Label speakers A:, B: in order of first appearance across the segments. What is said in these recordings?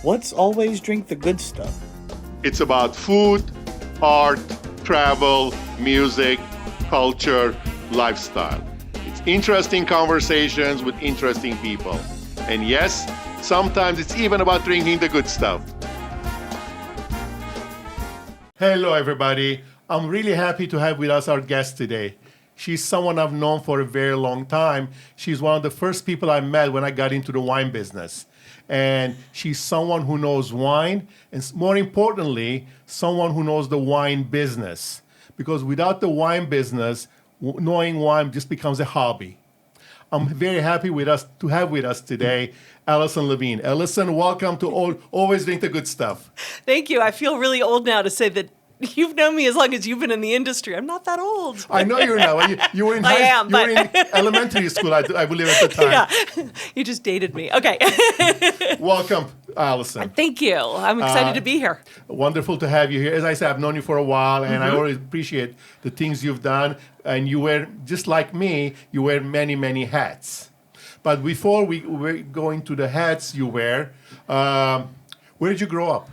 A: Let's always drink the good stuff.
B: It's about food, art, travel, music, culture, lifestyle. It's interesting conversations with interesting people. And yes, sometimes it's even about drinking the good stuff. Hello, everybody. I'm really happy to have with us our guest today. She's someone I've known for a very long time. She's one of the first people I met when I got into the wine business. And she's someone who knows wine, and more importantly, someone who knows the wine business. Because without the wine business, knowing wine just becomes a hobby. I'm very happy to have with us today Allison Levine. Allison, welcome to Always Drink the Good Stuff.
C: Thank you. I feel really old now to say that you've known me as long as you've been in the industry. I'm not that old.
B: I know you're not. You were in elementary school, I believe, at the time.
C: Yeah, you just dated me. Okay.
B: Welcome, Allison.
C: Thank you. I'm excited to be here.
B: Wonderful to have you here. As I said, I've known you for a while, and I always appreciate the things you've done. And you wear, just like me, you wear many, many hats. But before we go into the hats you wear, where did you grow up?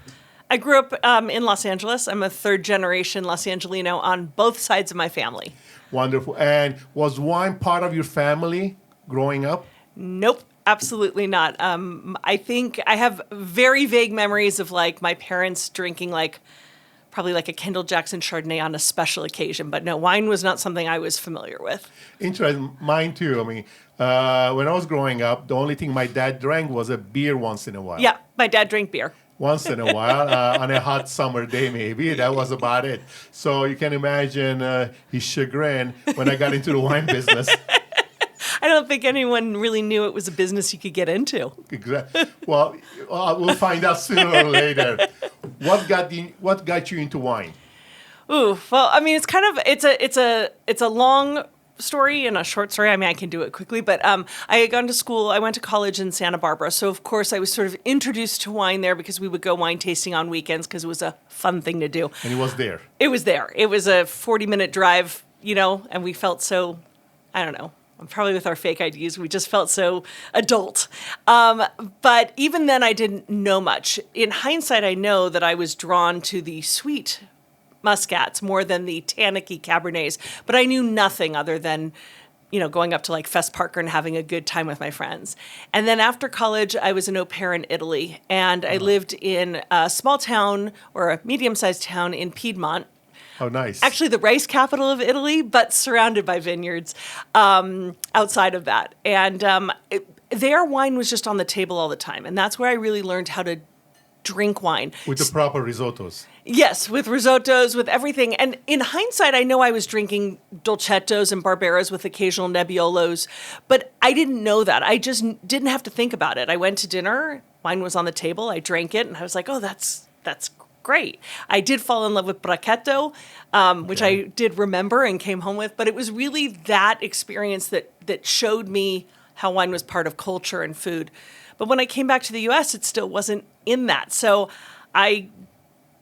C: I grew up in Los Angeles. I'm a third-generation Los Angelino on both sides of my family.
B: Wonderful. And was wine part of your family growing up?
C: Nope, absolutely not. I think I have very vague memories of like my parents drinking probably like a Kendall Jackson Chardonnay on a special occasion. But no, wine was not something I was familiar with.
B: Interesting. Mine too. I mean, when I was growing up, the only thing my dad drank was a beer once in a while.
C: Yeah, my dad drank beer.
B: Once in a while, on a hot summer day maybe. That was about it. So you can imagine his chagrin when I got into the wine business.
C: I don't think anyone really knew it was a business you could get into.
B: Exactly. Well, we'll find out sooner or later. What got you into wine?
C: Ooh, well, I mean, it's a long story and a short story. I mean, I can do it quickly, but I had gone to school. I went to college in Santa Barbara. So, of course, I was sort of introduced to wine there because we would go wine tasting on weekends because it was a fun thing to do.
B: And it was there.
C: It was there. It was a 40-minute drive, and we felt so, I don't know, probably with our fake IDs, we just felt so adult. But even then, I didn't know much. In hindsight, I know that I was drawn to the sweet Muscats more than the tannicky Cabernets, but I knew nothing other than, going up to like Fest Parker and having a good time with my friends. And then after college, I was an au pair in Italy, and I lived in a small town or a medium-sized town in Piedmont.
B: Oh, nice.
C: Actually, the rice capital of Italy, but surrounded by vineyards outside of that. And their wine was just on the table all the time, and that's where I really learned how to drink wine.
B: With the proper risottos.
C: Yes, with risottos, with everything. And in hindsight, I know I was drinking dolcettos and barberos with occasional nebbiolos, but I didn't know that. I just didn't have to think about it. I went to dinner, wine was on the table, I drank it, and I was like, oh, that's great. I did fall in love with Brachetto, which I did remember and came home with, but it was really that experience that showed me how wine was part of culture and food. But when I came back to the U.S., it still wasn't in that. So I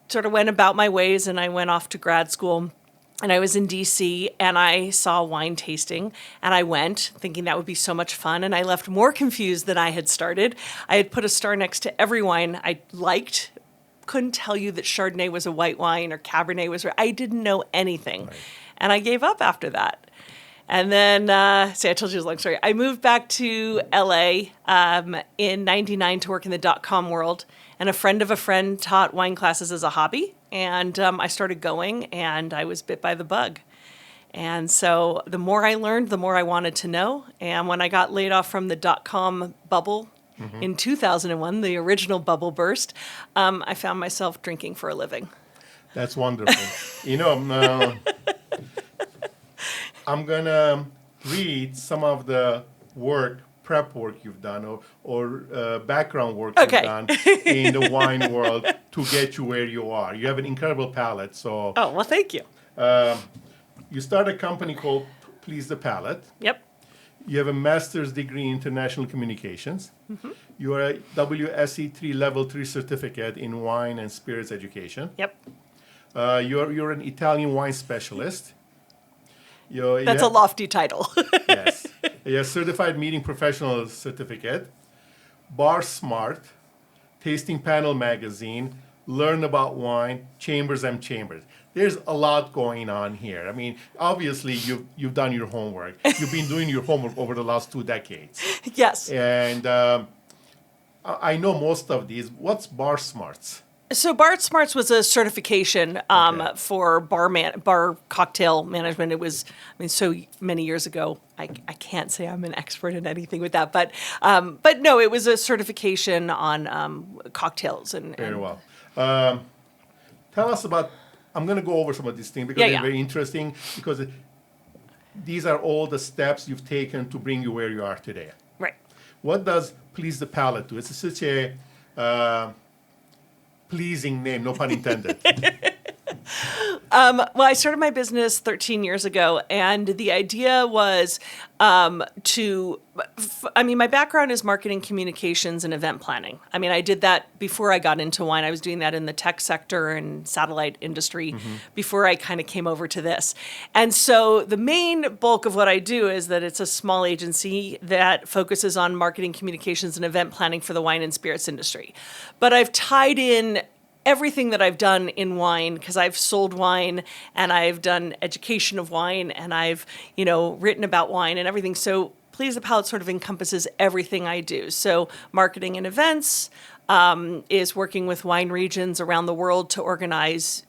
C: sort of went about my ways, and I went off to grad school, and I was in D.C., and I saw wine tasting, and I went thinking that would be so much fun, and I left more confused than I had started. I had put a star next to every wine I liked. Couldn't tell you that Chardonnay was a white wine or Cabernet was red. I didn't know anything. Right. And I gave up after that. And then, I told you it was a long story. I moved back to LA in 99 to work in the .com world. And a friend of a friend taught wine classes as a hobby. And I started going, and I was bit by the bug. And so the more I learned, the more I wanted to know. And when I got laid off from the .com bubble, in 2001, the original bubble burst, I found myself drinking for a living.
B: That's wonderful. I'm going to read some of the prep work you've done or background work you've done in the wine world to get you where you are. You have an incredible palate. So.
C: Oh, well, thank you.
B: You started a company called Please the Palate.
C: Yep.
B: You have a master's degree in international communications. Mm-hmm. You are a WSET Level 3 certificate in wine and spirits education.
C: Yep.
B: You're an Italian wine specialist.
C: That's a lofty title.
B: Yes. You have certified meeting professional certificate, Bar Smart, Tasting Panel Magazine, Learn About Wine, Chambers and Chambers. There's a lot going on here. I mean, obviously, you've done your homework. You've been doing your homework over the last 2 decades.
C: Yes.
B: And I know most of these. What's Bar Smarts?
C: So Bar Smarts was a certification
B: Okay.
C: for bar cocktail management. It was, so many years ago. I can't say I'm an expert in anything with that, but no, it was a certification on cocktails and
B: Very well. Tell us about. I'm going to go over some of these things because they're very interesting. Because these are all the steps you've taken to bring you where you are today.
C: Right.
B: What does Please the Palate do? It's such a pleasing name, no pun intended.
C: Well, I started my business 13 years ago, and the idea was my background is marketing, communications, and event planning. I did that before I got into wine. I was doing that in the tech sector and satellite industry before I kind of came over to this. And so the main bulk of what I do is that it's a small agency that focuses on marketing, communications, and event planning for the wine and spirits industry. But I've tied in everything that I've done in wine, because I've sold wine and I've done education of wine and I've, written about wine and everything. So Please the Palate sort of encompasses everything I do. So marketing and events is working with wine regions around the world to organize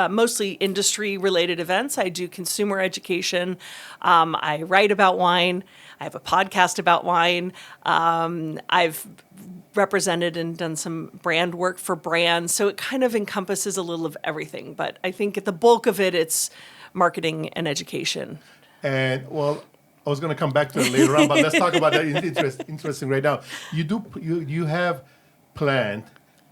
C: mostly industry-related events. I do consumer education. I write about wine. I have a podcast about wine. I've represented and done some brand work for brands. So it kind of encompasses a little of everything. But I think at the bulk of it, it's marketing and education.
B: And well, I was going to come back to it later on, but let's talk about that. It's interesting right now. You have planned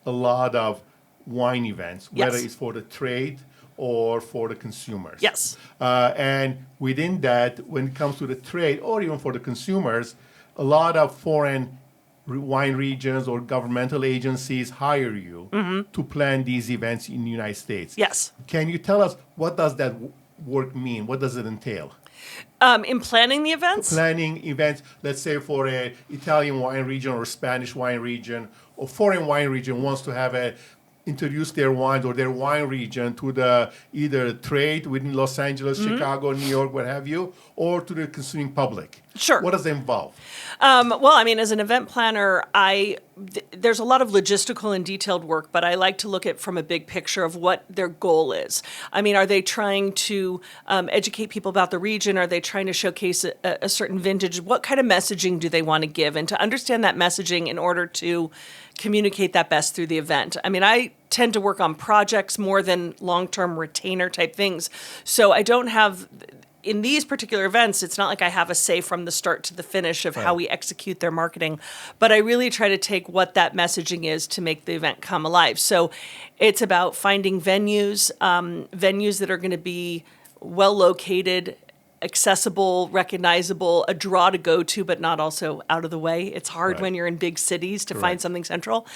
B: a lot of wine events, whether
C: Yes.
B: it's for the trade or for the consumers.
C: Yes.
B: And within that, when it comes to the trade or even for the consumers, a lot of foreign wine regions or governmental agencies hire you to plan these events in the United States.
C: Yes.
B: Can you tell us what does that work mean? What does it entail?
C: In planning the events?
B: Planning events, let's say for a Italian wine region or Spanish wine region or foreign wine region wants to have introduce their wines or their wine region to the either trade within Los Angeles, Chicago, New York, what have you, or to the consuming public.
C: Sure.
B: What does it involve?
C: As an event planner, there's a lot of logistical and detailed work, but I like to look at from a big picture of what their goal is. Are they trying to educate people about the region? Are they trying to showcase a certain vintage? What kind of messaging do they want to give? And to understand that messaging in order to communicate that best through the event. I tend to work on projects more than long-term retainer type things. So I don't have, in these particular events, it's not like I have a say from the start to the finish of how we execute their marketing. But I really try to take what that messaging is to make the event come alive. So it's about finding venues that are going to be well located, accessible, recognizable, a draw to go to, but not also out of the way. It's hard when you're in big cities to find something central.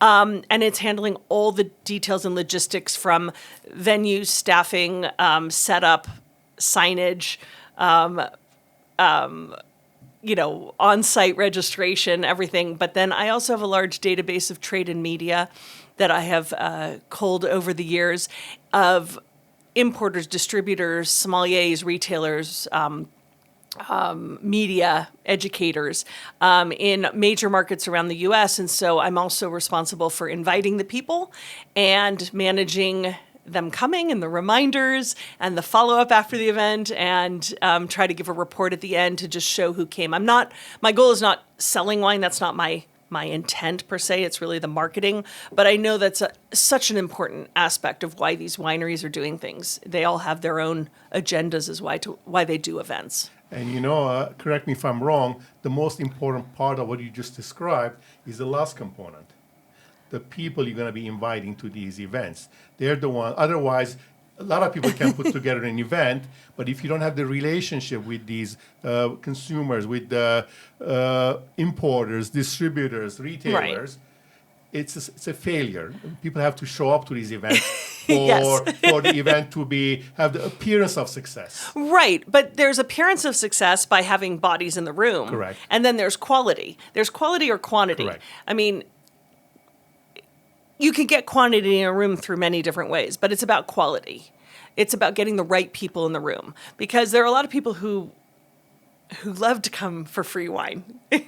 C: And it's handling all the details and logistics from venues, staffing, setup, signage, on-site registration, everything. But then I also have a large database of trade and media that I have culled over the years of importers, distributors, sommeliers, retailers, media educators in major markets around the U.S. And so I'm also responsible for inviting the people and managing them coming and the reminders and the follow-up after the event and try to give a report at the end to just show who came. My goal is not selling wine. That's not my intent per se. It's really the marketing. But I know that's such an important aspect of why these wineries are doing things. They all have their own agendas as why they do events.
B: And correct me if I'm wrong, the most important part of what you just described is the last component. The people you're going to be inviting to these events. They're the one. Otherwise, a lot of people can put together an event, but if you don't have the relationship with these consumers, with the importers, distributors, retailers, it's a failure. People have to show up to these events for the event to have the appearance of success.
C: Right, but there's appearance of success by having bodies in the room.
B: Correct.
C: And then there's quality. There's quality or quantity.
B: Correct.
C: you can get quantity in a room through many different ways, but it's about quality. It's about getting the right people in the room, because there are a lot of people who love to come for free wine.
B: Who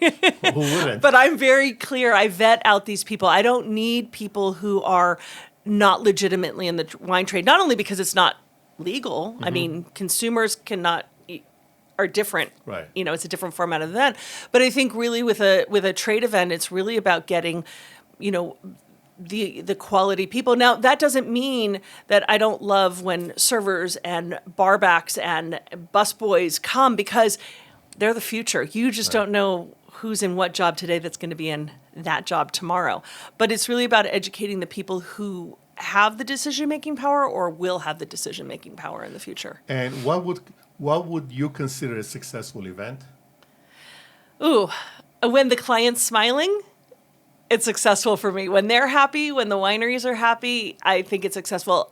B: wouldn't?
C: But I'm very clear. I vet out these people. I don't need people who are not legitimately in the wine trade, not only because it's not legal. I mean, consumers are different.
B: Right.
C: You know, it's a different format of event. But I think really with a trade event, it's really about getting, you know, the quality people. Now, that doesn't mean that I don't love when servers and barbacks and busboys come, because they're the future. You just don't know who's in what job today that's going to be in that job tomorrow. But it's really about educating the people who have the decision-making power or will have the decision-making power in the future.
B: And what would you consider a successful event?
C: Ooh, when the client's smiling, it's successful for me. When they're happy, when the wineries are happy, I think it's successful.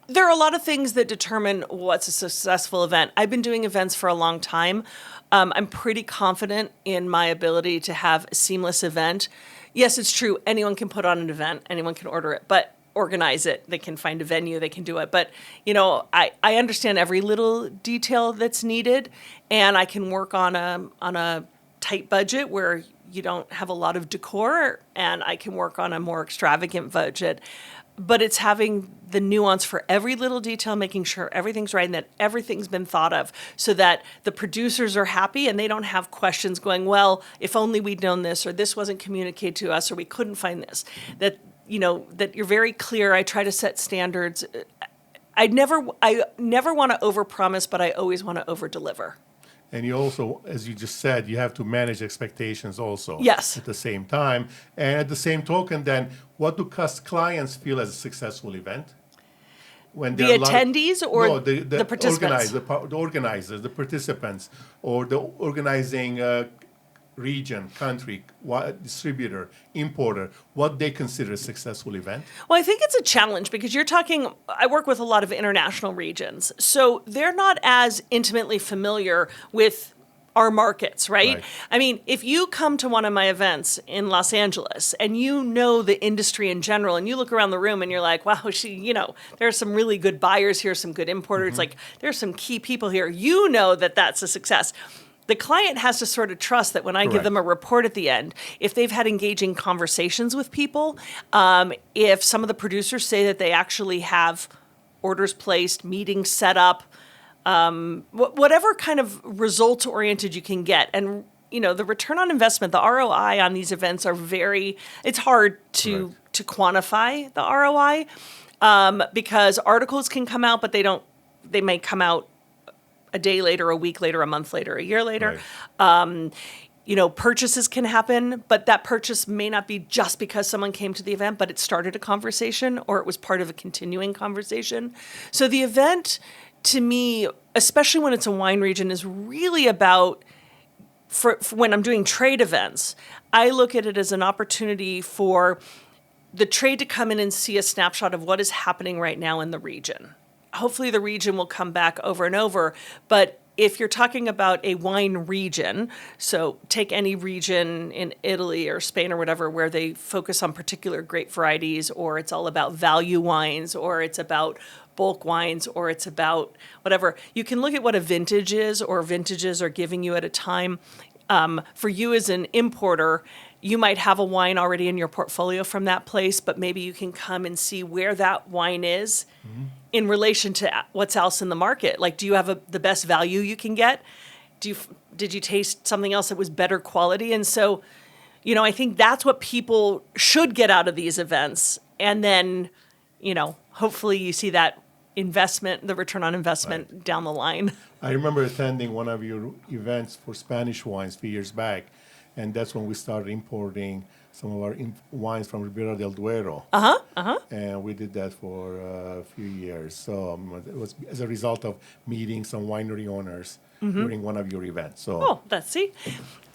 C: There are a lot of things that determine what's a successful event. I've been doing events for a long time. I'm pretty confident in my ability to have a seamless event. Yes, it's true. Anyone can put on an event. Anyone can order it, but organize it. They can find a venue. They can do it. But, you know, I understand every little detail that's needed, and I can work on a tight budget where you don't have a lot of decor, and I can work on a more extravagant budget. But it's having the nuance for every little detail, making sure everything's right and that everything's been thought of, so that the producers are happy and they don't have questions going, well, if only we'd known this, or this wasn't communicated to us, or we couldn't find this. That, you know, that you're very clear. I try to set standards. I never want to overpromise, but I always want to overdeliver.
B: And you also, as you just said, you have to manage expectations also.
C: Yes.
B: At the same time. And at the same token, then, what do clients feel as a successful event? When
C: The
B: there are
C: attendees or
B: no,
C: the participants?
B: The organizers, the participants, or the organizing region, country, distributor, importer, what they consider a successful event?
C: Well, I think it's a challenge because I work with a lot of international regions. So they're not as intimately familiar with our markets, right? I mean, if you come to one of my events in Los Angeles and you know the industry in general, and you look around the room and you're like, wow, there are some really good buyers here, some good importers, like there's some key people here. You know that that's a success. The client has to sort of trust that when I give them a report at the end, if they've had engaging conversations with people, if some of the producers say that they actually have orders placed, meetings set up, whatever kind of results-oriented you can get. And, you know, the return on investment, the ROI on these events it's hard to quantify the ROI because articles can come out, but they may come out a day later, a week later, a month later, a year later. Purchases can happen, but that purchase may not be just because someone came to the event, but it started a conversation or it was part of a continuing conversation. So the event, to me, especially when it's a wine region, is really about, for when I'm doing trade events, I look at it as an opportunity for the trade to come in and see a snapshot of what is happening right now in the region. Hopefully the region will come back over and over, but if you're talking about a wine region, so take any region in Italy or Spain or whatever where they focus on particular grape varieties, or it's all about value wines, or it's about bulk wines, or it's about whatever. You can look at what a vintage is or vintages are giving you at a time. For you as an importer, you might have a wine already in your portfolio from that place, but maybe you can come and see where that wine is in relation to what's else in the market. Like, do you have the best value you can get? Did you taste something else that was better quality? And so, I think that's what people should get out of these events. And then, hopefully you see that investment, the return on investment down the line.
B: I remember attending one of your events for Spanish wines a few years back, and that's when we started importing some of our wines from Ribera del Duero. And we did that for a few years. So it was as a result of meeting some winery owners during one of your events. So
C: see.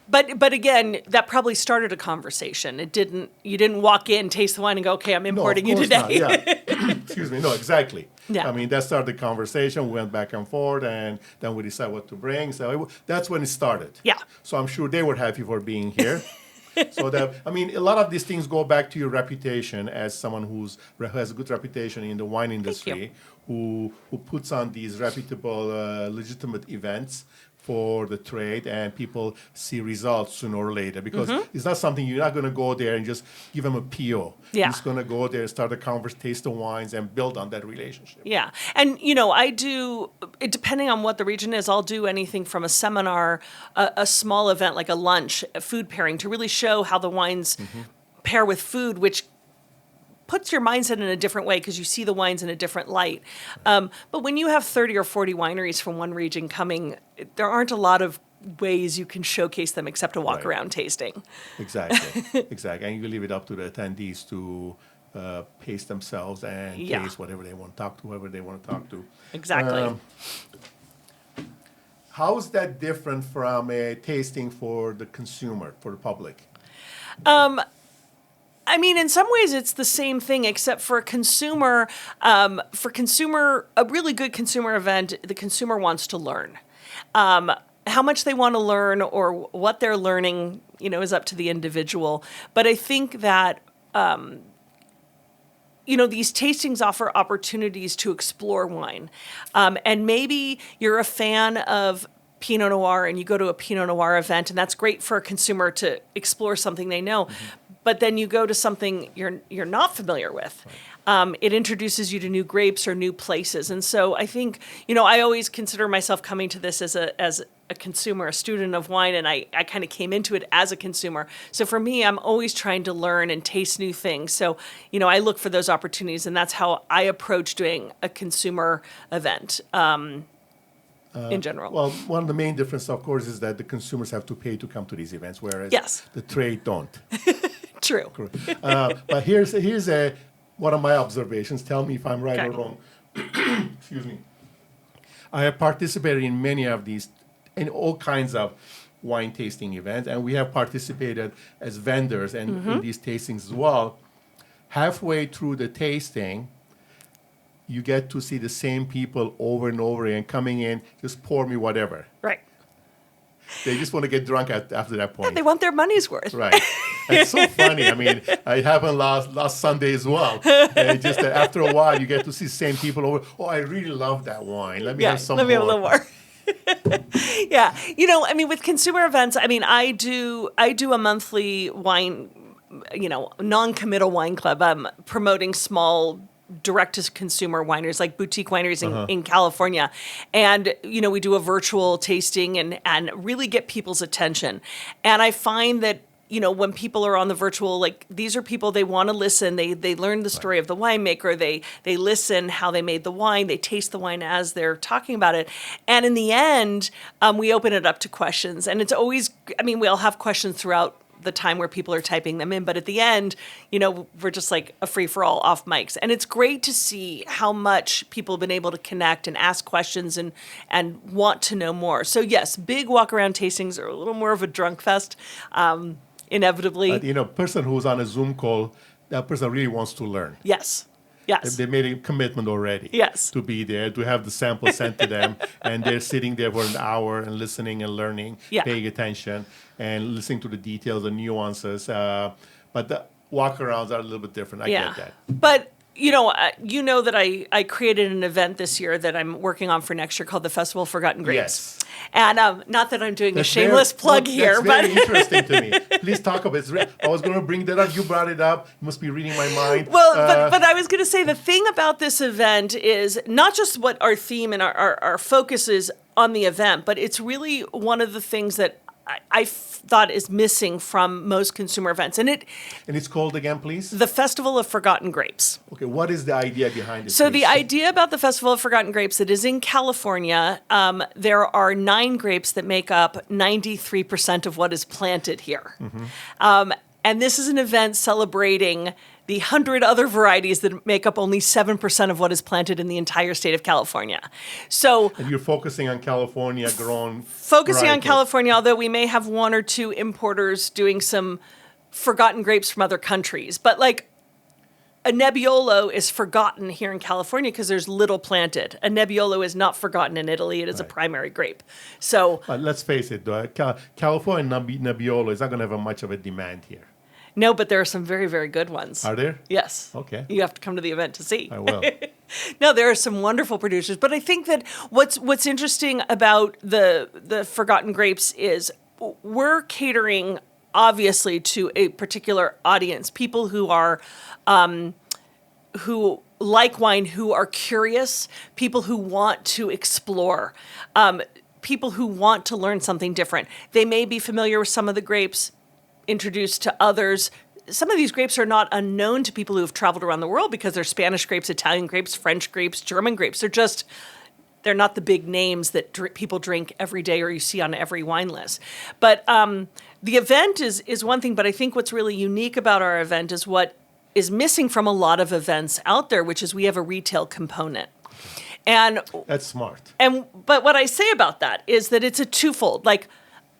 C: But again, that probably started a conversation. You didn't walk in, taste the wine, and go, okay, I'm importing you today.
B: Excuse me. No, exactly.
C: Yeah.
B: I mean, that started the conversation. We went back and forth, and then we decided what to bring. So that's when it started.
C: Yeah.
B: So I'm sure they were happy for being here. So a lot of these things go back to your reputation as someone who has a good reputation in the wine industry, who puts on these reputable, legitimate events for the trade, and people see results sooner or later, because it's not something you're not going to go there and just give them a PO.
C: Yeah.
B: You're just going to go there and start a conversation, taste the wines, and build on that relationship.
C: Yeah. And, I do, depending on what the region is, I'll do anything from a seminar, a small event like a lunch, a food pairing, to really show how the wines pair with food, which puts your mindset in a different way because you see the wines in a different light. But when you have 30 or 40 wineries from one region coming, there aren't a lot of ways you can showcase them except to walk around tasting.
B: Exactly. And you leave it up to the attendees to pace themselves and taste whatever they want to talk to, whoever they want to talk to.
C: Exactly.
B: How is that different from a tasting for the consumer, for the public?
C: In some ways it's the same thing, except for a consumer, a really good consumer event, the consumer wants to learn. How much they want to learn or what they're learning, is up to the individual. But I think that, these tastings offer opportunities to explore wine. And maybe you're a fan of Pinot Noir and you go to a Pinot Noir event, and that's great for a consumer to explore something they know. But then you go to something you're not familiar with. It introduces you to new grapes or new places. And so I think, I always consider myself coming to this as a consumer, a student of wine, and I kind of came into it as a consumer. So for me, I'm always trying to learn and taste new things. So, I look for those opportunities, and that's how I approach doing a consumer event. In general.
B: Well, one of the main differences, of course, is that the consumers have to pay to come to these events, whereas the trade don't.
C: True.
B: But here's one of my observations. Tell me if I'm right or wrong. Excuse me. I have participated in many of these, in all kinds of wine tasting events, and we have participated as vendors and in these tastings as well. Halfway through the tasting, you get to see the same people over and over again coming in, just pour me whatever.
C: Right.
B: They just want to get drunk after that point.
C: Yeah, they want their money's worth.
B: Right. It's so funny. It happened last Sunday as well. And just after a while, you get to see the same people over. Oh, I really love that wine. Let me have some more.
C: Let me have a little more. Yeah. With consumer events, I do a monthly wine, non-committal wine club. I'm promoting small direct-to-consumer wineries, like boutique wineries in California. And, we do a virtual tasting and really get people's attention. And I find that, when people are on the virtual, these are people, they want to listen. They learn the story of the winemaker. They listen how they made the wine. They taste the wine as they're talking about it. And in the end, we open it up to questions. And it's always, we'll have questions throughout the time where people are typing them in. But at the end, we're just like a free-for-all off mics. And it's great to see how much people have been able to connect and ask questions and want to know more. So yes, big walk-around tastings are a little more of a drunk fest, inevitably.
B: But, person who's on a Zoom call, that person really wants to learn.
C: Yes.
B: They made a commitment already to be there, to have the sample sent to them, and they're sitting there for an hour and listening and learning, paying attention, and listening to the details and nuances. But the walk-arounds are a little bit different. I get that.
C: But that I created an event this year that I'm working on for next year called the Festival of Forgotten Grapes.
B: Yes.
C: And not that I'm doing a shameless plug here, but
B: it's very interesting to me. Please talk about it. I was going to bring that up. You brought it up. You must be reading my mind.
C: Well, but I was going to say the thing about this event is not just what our theme and our focus is on the event, but it's really one of the things that I thought is missing from most consumer events. And
B: it's called again, please?
C: The Festival of Forgotten Grapes.
B: Okay, what is the idea behind it?
C: So the idea about the Festival of Forgotten Grapes, it is in California. There are 9 grapes that make up 93% of what is planted here. And this is an event celebrating the 100 other varieties that make up only 7% of what is planted in the entire state of California. So,
B: and you're focusing on California grown.
C: Focusing
B: varietals.
C: on California, although we may have 1 or 2 importers doing some forgotten grapes from other countries. But a Nebbiolo is forgotten here in California because there's little planted. A Nebbiolo is not forgotten in Italy. It is a primary grape. So
B: But let's face it, though, California Nebbiolo is not going to have much of a demand here.
C: no, but there are some very, very good ones.
B: Are there?
C: Yes.
B: Okay.
C: You have to come to the event to see.
B: I will.
C: No, there are some wonderful producers, but I think that what's interesting about the forgotten grapes is we're catering obviously to a particular audience, people who are who like wine, who are curious, people who want to explore, people who want to learn something different. They may be familiar with some of the grapes, introduced to others. Some of these grapes are not unknown to people who have traveled around the world because they're Spanish grapes, Italian grapes, French grapes, German grapes. They're not the big names that people drink every day or you see on every wine list. But the event is one thing, but I think what's really unique about our event is what is missing from a lot of events out there, which is we have a retail component. And
B: That's smart.
C: but what I say about that is that it's a twofold. Like,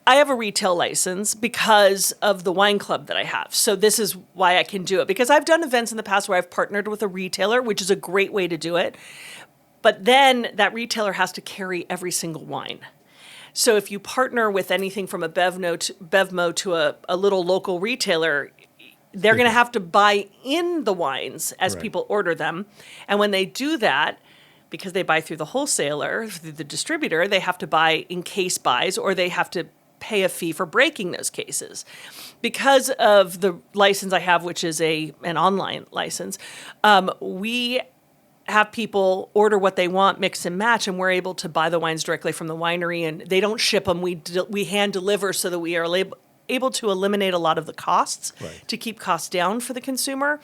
C: I have a retail license because of the wine club that I have. So this is why I can do it. Because I've done events in the past where I've partnered with a retailer, which is a great way to do it. But then that retailer has to carry every single wine. So if you partner with anything from a Bevmo to a little local retailer, they're going to have to buy in the wines as
B: Right.
C: people order them. And when they do that, because they buy through the wholesaler, through the distributor, they have to buy in case buys or they have to pay a fee for breaking those cases. Because of the license I have, which is an online license, we have people order what they want, mix and match, and we're able to buy the wines directly from the winery, and they don't ship them. We hand deliver so that we are able to eliminate a lot of the costs
B: Right.
C: to keep costs down for the consumer.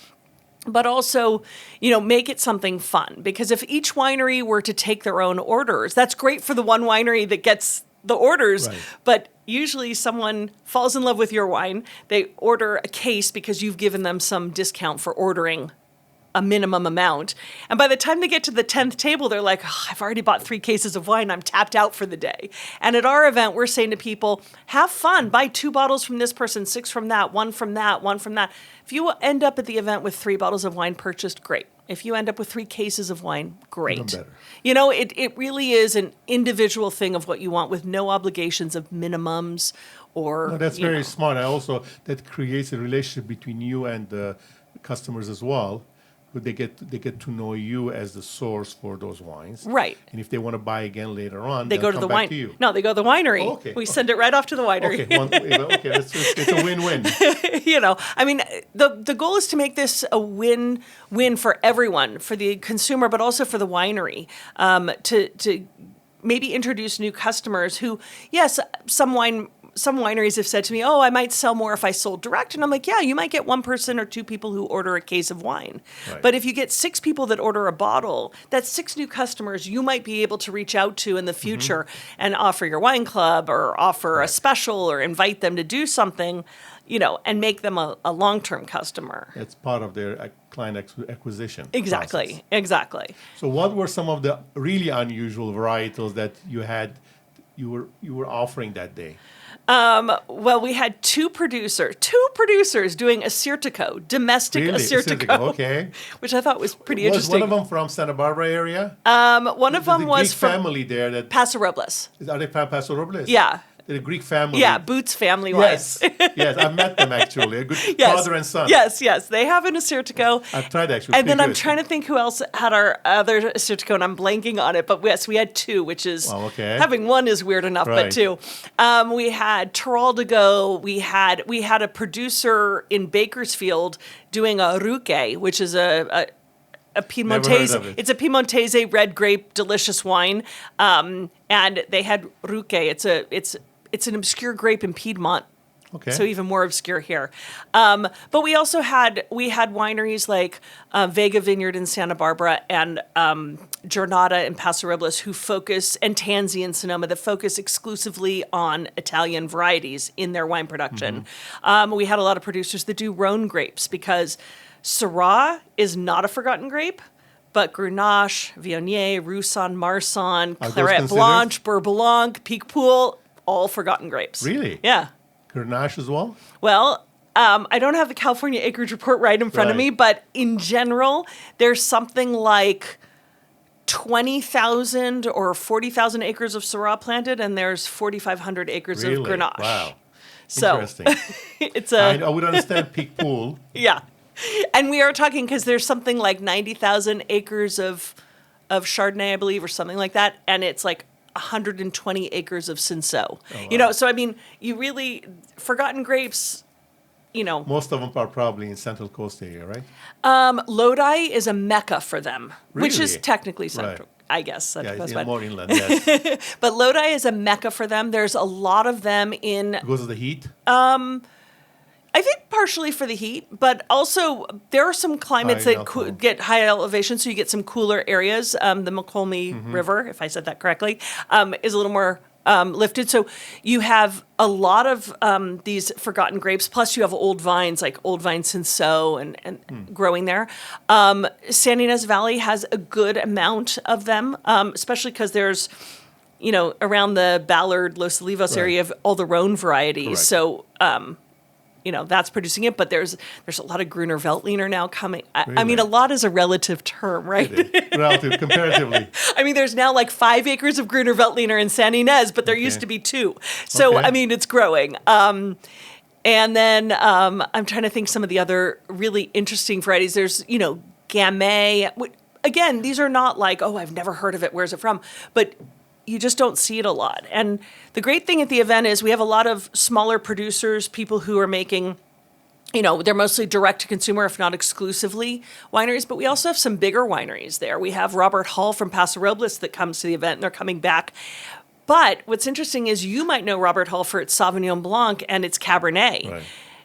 C: But also, make it something fun. Because if each winery were to take their own orders, that's great for the one winery that gets the orders.
B: Right.
C: But usually someone falls in love with your wine. They order a case because you've given them some discount for ordering a minimum amount. And by the time they get to the 10th table, they're like, oh, I've already bought 3 cases of wine. I'm tapped out for the day. And at our event, we're saying to people, have fun. Buy 2 bottles from this person, 6 from that, 1 from that, 1 from that. If you end up at the event with 3 bottles of wine purchased, great. If you end up with 3 cases of wine, great.
B: Even better.
C: It really is an individual thing of what you want with no obligations of minimums or.
B: No, that's very smart. That creates a relationship between you and the customers as well. They get to know you as the source for those wines.
C: Right.
B: And if they want to buy again later on,
C: They
B: they'll
C: go to
B: come
C: the
B: back
C: wine.
B: to you.
C: No, they go to the winery.
B: Oh, okay.
C: We send it right off to the winery.
B: Okay, it's a win-win.
C: The goal is to make this a win-win for everyone, for the consumer, but also for the winery, to maybe introduce new customers who, yes, some wineries have said to me, oh, I might sell more if I sold direct. And I'm like, yeah, you might get 1 person or 2 people who order a case of wine.
B: Right.
C: But if you get 6 people that order a bottle, that's 6 new customers you might be able to reach out to in the future and offer your wine club or offer a special or invite them to do something, and make them a long-term customer.
B: It's part of their client acquisition
C: Exactly.
B: process. So what were some of the really unusual varietals that you were offering that day?
C: Well, we had two producers doing Assyrtiko, domestic
B: Really?
C: Assyrtiko,
B: Okay.
C: which I thought was pretty
B: Was
C: interesting.
B: one of them from Santa Barbara area?
C: One of them
B: the
C: was
B: Greek
C: from
B: family there. That
C: Paso Robles.
B: are they from Paso Robles?
C: Yeah.
B: The Greek family.
C: Yeah, Boots family was.
B: Yes, I've met them actually. A good
C: Yes.
B: father and son.
C: Yes. They have an Assyrtiko.
B: I've tried actually.
C: And then
B: pretty
C: I'm
B: good.
C: trying to think who else had our other Assyrtiko, and I'm blanking on it. But yes, we had 2, which is
B: Wow, okay.
C: having 1 is weird enough,
B: Right.
C: but 2. We had Teraldigo. We had a producer in Bakersfield doing a Ruque, which is a Piemontese.
B: Never heard of it.
C: It's a Piemontese red grape, delicious wine. And they had Ruque. It's an obscure grape in Piedmont.
B: Okay.
C: So even more obscure here. But we also had wineries like Vega Vineyard in Santa Barbara and Giornata in Paso Robles who focus, and Tanzi in Sonoma, that focus exclusively on Italian varieties in their wine production. We had a lot of producers that do Rhone grapes because Syrah is not a forgotten grape. But Grenache, Viognier, Roussanne, Marsanne,
B: Are those
C: Claret
B: considered?
C: Blanche, Beurre Blanc, Piquepoul, all forgotten grapes.
B: Really?
C: Yeah.
B: Grenache as well?
C: Well, I don't have the California acreage report right in front of me, but in general, there's something like 20,000 or 40,000 acres of Syrah planted, and there's 4,500 acres of Grenache.
B: Wow.
C: So
B: Interesting.
C: it's
B: I would understand peak pool.
C: yeah. And we are talking because there's something like 90,000 acres of Chardonnay, I believe, or something like that, and it's like 120 acres of Cinsault. You know, so I mean, you really forgotten grapes. You know,
B: Most of them are probably in Central Coast area, right?
C: Lodi is a mecca for them, which is
B: Really?
C: technically central.
B: Right.
C: I guess. Central
B: Yeah,
C: Coast,
B: it's
C: but-
B: more inland, yes.
C: But Lodi is a mecca for them. There's a lot of them in,
B: Because of the heat?
C: I think partially for the heat, but also there are some climates
B: High
C: that
B: altitude.
C: get high elevation, so you get some cooler areas. The Mokelumne River, if I said that correctly, is a little more lifted. So you have a lot of these forgotten grapes, plus you have old vines, like old vine Cinsault and growing there. San Ynez Valley has a good amount of them, especially because there's, you know, around the Ballard, Los Olivos
B: Right.
C: area of all the Rhone varieties.
B: Correct.
C: So, you know, that's producing it, but there's a lot of Gruner Veltliner now coming. I mean,
B: Really?
C: a lot is a relative term, right?
B: Relative, comparatively.
C: I mean, there's now like 5 acres of Gruner Veltliner in San Ynez, but there used to be 2. So,
B: Okay.
C: I mean, it's growing. And then I'm trying to think some of the other really interesting varieties. There's, you know, Gamay. Again, these are not like, oh, I've never heard of it. Where's it from? But you just don't see it a lot. And the great thing at the event is we have a lot of smaller producers, people who are making, you know, they're mostly direct to consumer, if not exclusively wineries, but we also have some bigger wineries there. We have Robert Hall from Paso Robles that comes to the event, and they're coming back. But what's interesting is you might know Robert Hall for its Sauvignon Blanc and its Cabernet.
B: Right.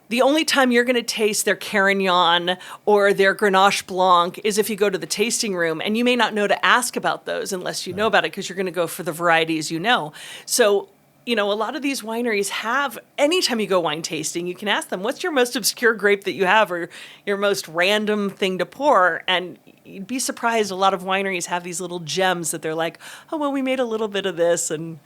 C: The only time you're going to taste their Carignan or their Grenache Blanc is if you go to the tasting room, and you may not know to ask about those unless you know about it, because you're going to go for the varieties you know. So, you know, a lot of these wineries have, anytime you go wine tasting, you can ask them, what's your most obscure grape that you have, or your most random thing to pour? And you'd be surprised, a lot of wineries have these little gems that they're like, oh, well, we made a little bit of this, and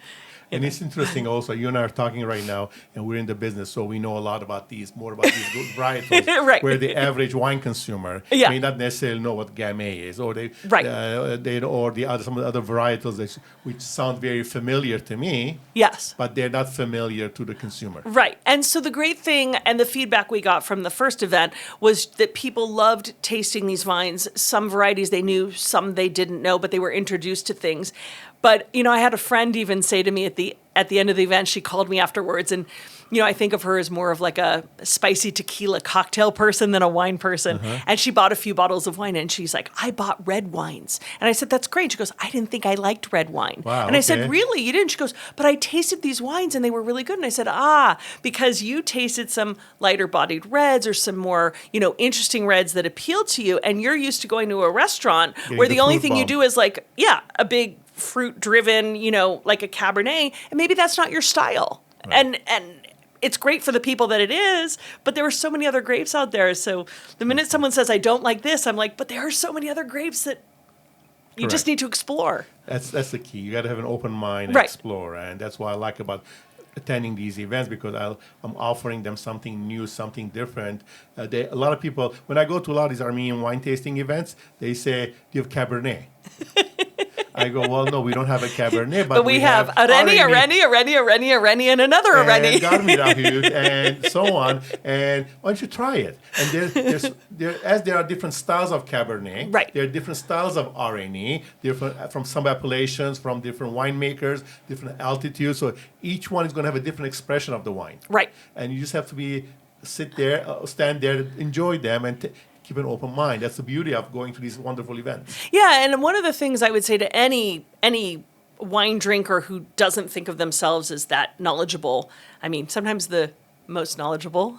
B: And it's interesting also, you and I are talking right now, and we're in the business, so we know a lot about more about these good varietals,
C: Right.
B: where the average wine consumer
C: Yeah.
B: may not necessarily know what Gamay is, or
C: Right.
B: or some of the other varietals which sound very familiar to me,
C: yes.
B: but they're not familiar to the consumer.
C: Right. And so the great thing and the feedback we got from the first event was that people loved tasting these vines. Some varieties they knew, some they didn't know, but they were introduced to things. But, you know, I had a friend even say to me at the end of the event, she called me afterwards, and, you know, I think of her as more of like a spicy tequila cocktail person than a wine person. And she bought a few bottles of wine, and she's like, I bought red wines. And I said, that's great. She goes, I didn't think I liked red wine.
B: Wow,
C: and I said,
B: okay.
C: really? You didn't? She goes, but I tasted these wines and they were really good. And I said, because you tasted some lighter bodied reds or some more, you know, interesting reds that appeal to you. And you're used to going to a restaurant
B: Getting
C: where
B: the
C: the only
B: fruit
C: thing you
B: bomb.
C: do is like, a big fruit driven, you know, like a Cabernet. And maybe that's not your style. And it's great for the people that it is, but there are so many other grapes out there. So the minute someone says, I don't like this, I'm like, but there are so many other grapes that you just
B: Correct.
C: need to explore.
B: That's the key. You got to have an open mind and
C: Right.
B: explore, and that's what I like about attending these events, because I'm offering them something new, something different. A lot of people, when I go to a lot of these Armenian wine tasting events, they say, "Do you have Cabernet?" I go, "Well, no, we don't have a Cabernet,
C: But we have Areni, and another
B: and
C: Areni.
B: Garmirahut, and so on. And why don't you try it?" And there are different styles of Cabernet.
C: Right.
B: There are different styles of RNE, different from some appellations, from different winemakers, different altitudes. So each one is going to have a different expression of the wine.
C: Right.
B: And you just have to stand there, enjoy them, and keep an open mind. That's the beauty of going to these wonderful events.
C: Yeah, and one of the things I would say to any wine drinker who doesn't think of themselves as that knowledgeable, I mean, sometimes the most knowledgeable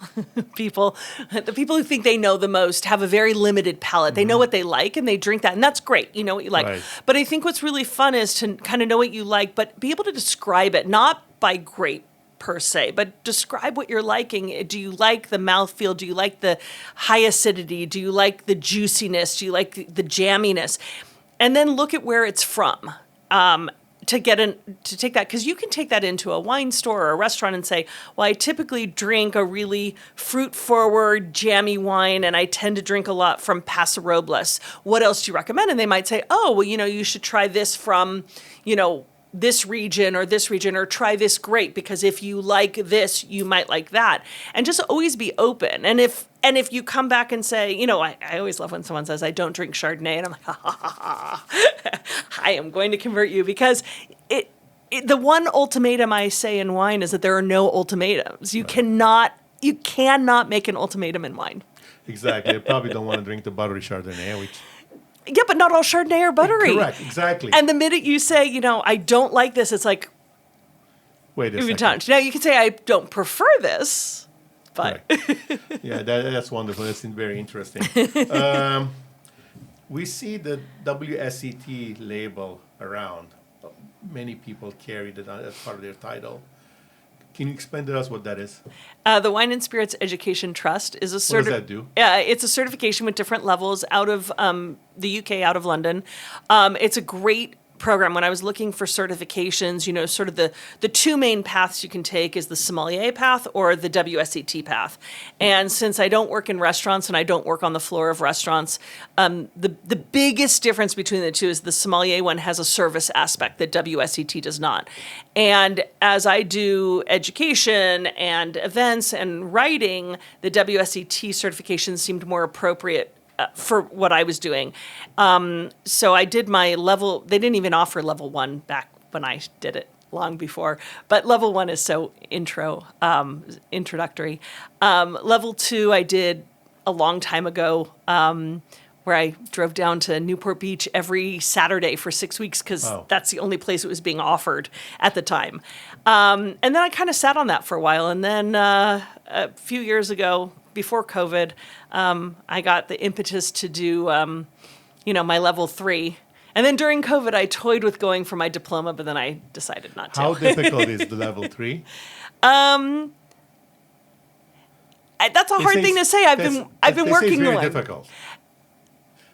C: people, the people who think they know the most, have a very limited palate. They know what they like and they drink that, and that's great. You know what you like.
B: Right.
C: But I think what's really fun is to kind of know what you like, but be able to describe it, not by grape per se, but describe what you're liking. Do you like the mouthfeel? Do you like the high acidity? Do you like the juiciness? Do you like the jamminess? And then look at where it's from. to take that, because you can take that into a wine store or a restaurant and say, well, I typically drink a really fruit forward jammy wine and I tend to drink a lot from Paso Robles. What else do you recommend? And they might say, oh, well, you should try this from, this region, or try this grape, because if you like this, you might like that. And just always be open. And if you come back and say, I always love when someone says, I don't drink Chardonnay, and I'm like, ha, ha, ha, ha. I am going to convert you, because the one ultimatum I say in wine is that there are no ultimatums. You cannot make an ultimatum in wine.
B: Exactly. I probably don't want to drink the buttery Chardonnay, which...
C: Yeah, but not all Chardonnay are buttery.
B: Correct, exactly.
C: And the minute you say, I don't like this, it's like,
B: wait a second.
C: Now you can say, I don't prefer this, but...
B: Yeah, that's wonderful. That's very interesting. We see the WSET label around. Many people carry that as part of their title. Can you explain to us what that is?
C: The Wine and Spirits Education Trust is a
B: What does that do?
C: It's a certification with different levels out of the UK, out of London. It's a great program. When I was looking for certifications, sort of the two main paths you can take is the sommelier path or the WSET path. And since I don't work in restaurants and I don't work on the floor of restaurants, the biggest difference between the two is the sommelier one has a service aspect that WSET does not. And as I do education and events and writing, the WSET certification seemed more appropriate for what I was doing. So I did my level. They didn't even offer level 1 back when I did it long before, but level 1 is so introductory. Level 2 I did a long time ago, where I drove down to Newport Beach every Saturday for 6 weeks, because that's the only place it was being offered at the time. And then I kind of sat on that for a while. And then a few years ago, before COVID, I got the impetus to do, my level 3. And then during COVID, I toyed with going for my diploma, but then I decided not to.
B: How difficult is the level 3?
C: That's a hard thing to say. I've been working
B: very
C: on it.
B: Difficult.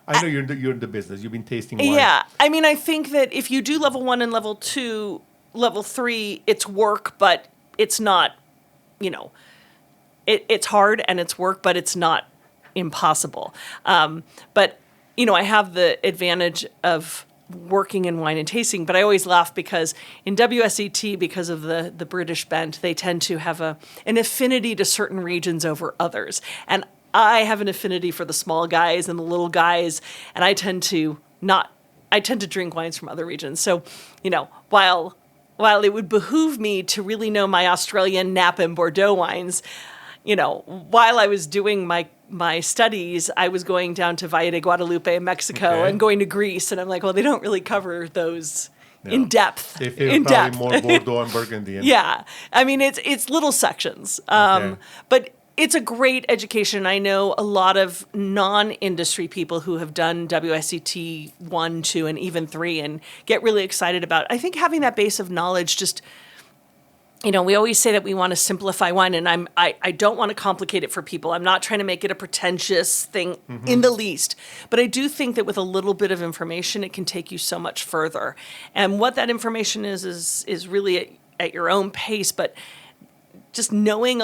B: I know you're in the business. You've been tasting wine.
C: Yeah, I think that if you do level 1 and level 2, level 3, it's work, but it's not, it's hard and it's work, but it's not impossible. But I have the advantage of working in wine and tasting, but I always laugh because in WSET, because of the British bent, they tend to have an affinity to certain regions over others. And I have an affinity for the small guys and the little guys, and I tend to drink wines from other regions. So, while it would behoove me to really know my Australian Napa and Bordeaux wines, while I was doing my studies, I was going down to Valle de Guadalupe in Mexico and going to Greece, and I'm like, well, they don't really cover those in depth.
B: They feel probably more Bordeaux and Burgundy.
C: Yeah, it's little sections, but it's a great education. I know a lot of non-industry people who have done WSET 1, 2, and even 3 and get really excited about it. I think having that base of knowledge just, we always say that we want to simplify wine, and I don't want to complicate it for people. I'm not trying to make it a pretentious thing in the least. But I do think that with a little bit of information, it can take you so much further. And what that information is really at your own pace, but just knowing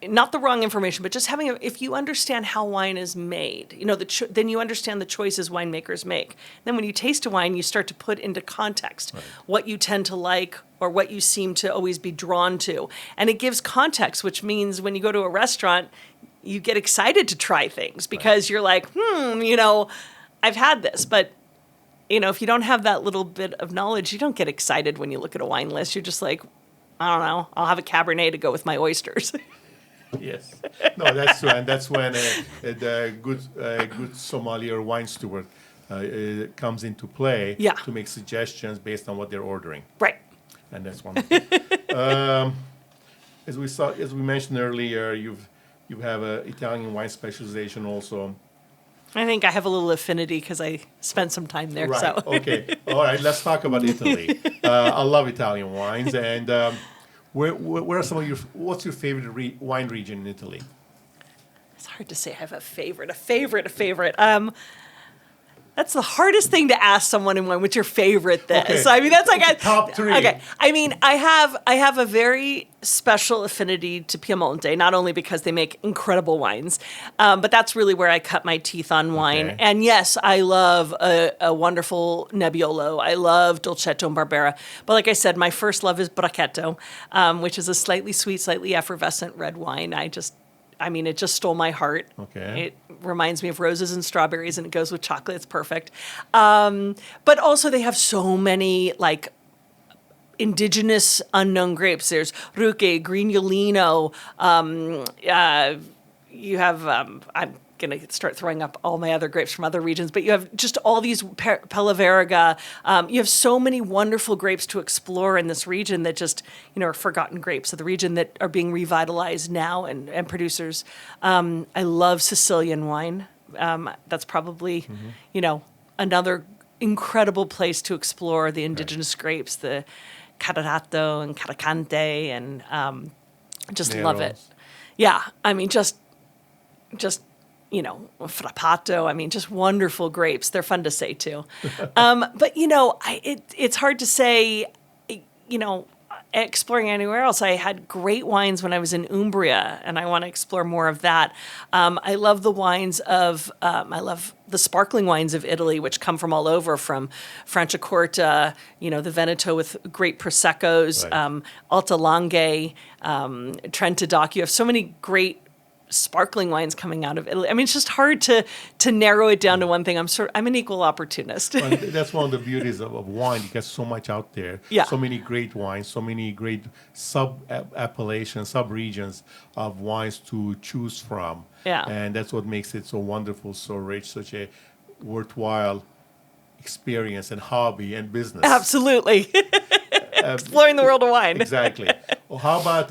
C: not the wrong information, but just having if you understand how wine is made, then you understand the choices winemakers make. Then when you taste a wine, you start to put into context what you tend to like or what you seem to always be drawn to. And it gives context, which means when you go to a restaurant, you get excited to try things because you're like, I've had this. But, if you don't have that little bit of knowledge, you don't get excited when you look at a wine list. You're just like, I don't know, I'll have a Cabernet to go with my oysters.
B: Yes. No, that's true. And that's when the good sommelier wine steward comes into play to make suggestions based on what they're ordering.
C: Right.
B: And that's wonderful. As we mentioned earlier, you have an Italian wine specialization also.
C: I think I have a little affinity because I spent some time there.
B: Right.
C: So.
B: Okay. All right. Let's talk about Italy. I love Italian wines. And where are some of what's your favorite wine region in Italy?
C: It's hard to say I have a favorite. That's the hardest thing to ask someone in wine. What's your favorite this?
B: Okay.
C: I mean, that's like
B: Top three.
C: Okay, I mean, I have a very special affinity to Piemonte, not only because they make incredible wines, but that's really where I cut my teeth on wine.
B: Okay.
C: And yes, I love a wonderful Nebbiolo. I love Dolcetto and Barbera. But like I said, my first love is Bracchetto, which is a slightly sweet, slightly effervescent red wine. It just stole my heart.
B: Okay.
C: It reminds me of roses and strawberries, and it goes with chocolate. It's perfect. But also, they have so many like indigenous unknown grapes. There's Ruque, Grignolino. You have I'm gonna start throwing up all my other grapes from other regions, but you have just all these Pella. You have so many wonderful grapes to explore in this region that just are forgotten grapes of the region that are being revitalized now, and producers. I love Sicilian wine. That's probably another incredible place to explore the indigenous grapes, the Carrato and Caracante, and just love it.
B: Neros.
C: Yeah, I mean just Frappato. I mean, just wonderful grapes. They're fun to say too. But it's hard to say. Exploring anywhere else, I had great wines when I was in Umbria, and I want to explore more of that. I love the wines of. I love the sparkling wines of Italy, which come from all over, from Franciacorta, the Veneto with great proseccos,
B: Right.
C: Alta Langhe, Trenta d'Oc. You have so many great sparkling wines coming out of Italy. I mean, it's just hard to narrow it down to one thing. I'm an equal opportunist.
B: Well, that's one of the beauties of wine. You get so much out there.
C: Yeah.
B: So many great wines, so many great sub-appellations, sub-regions of wines to choose from.
C: Yeah.
B: And that's what makes it so wonderful, so rich, such a worthwhile experience and hobby and business.
C: Absolutely. Exploring the world of wine.
B: Exactly. Well, how about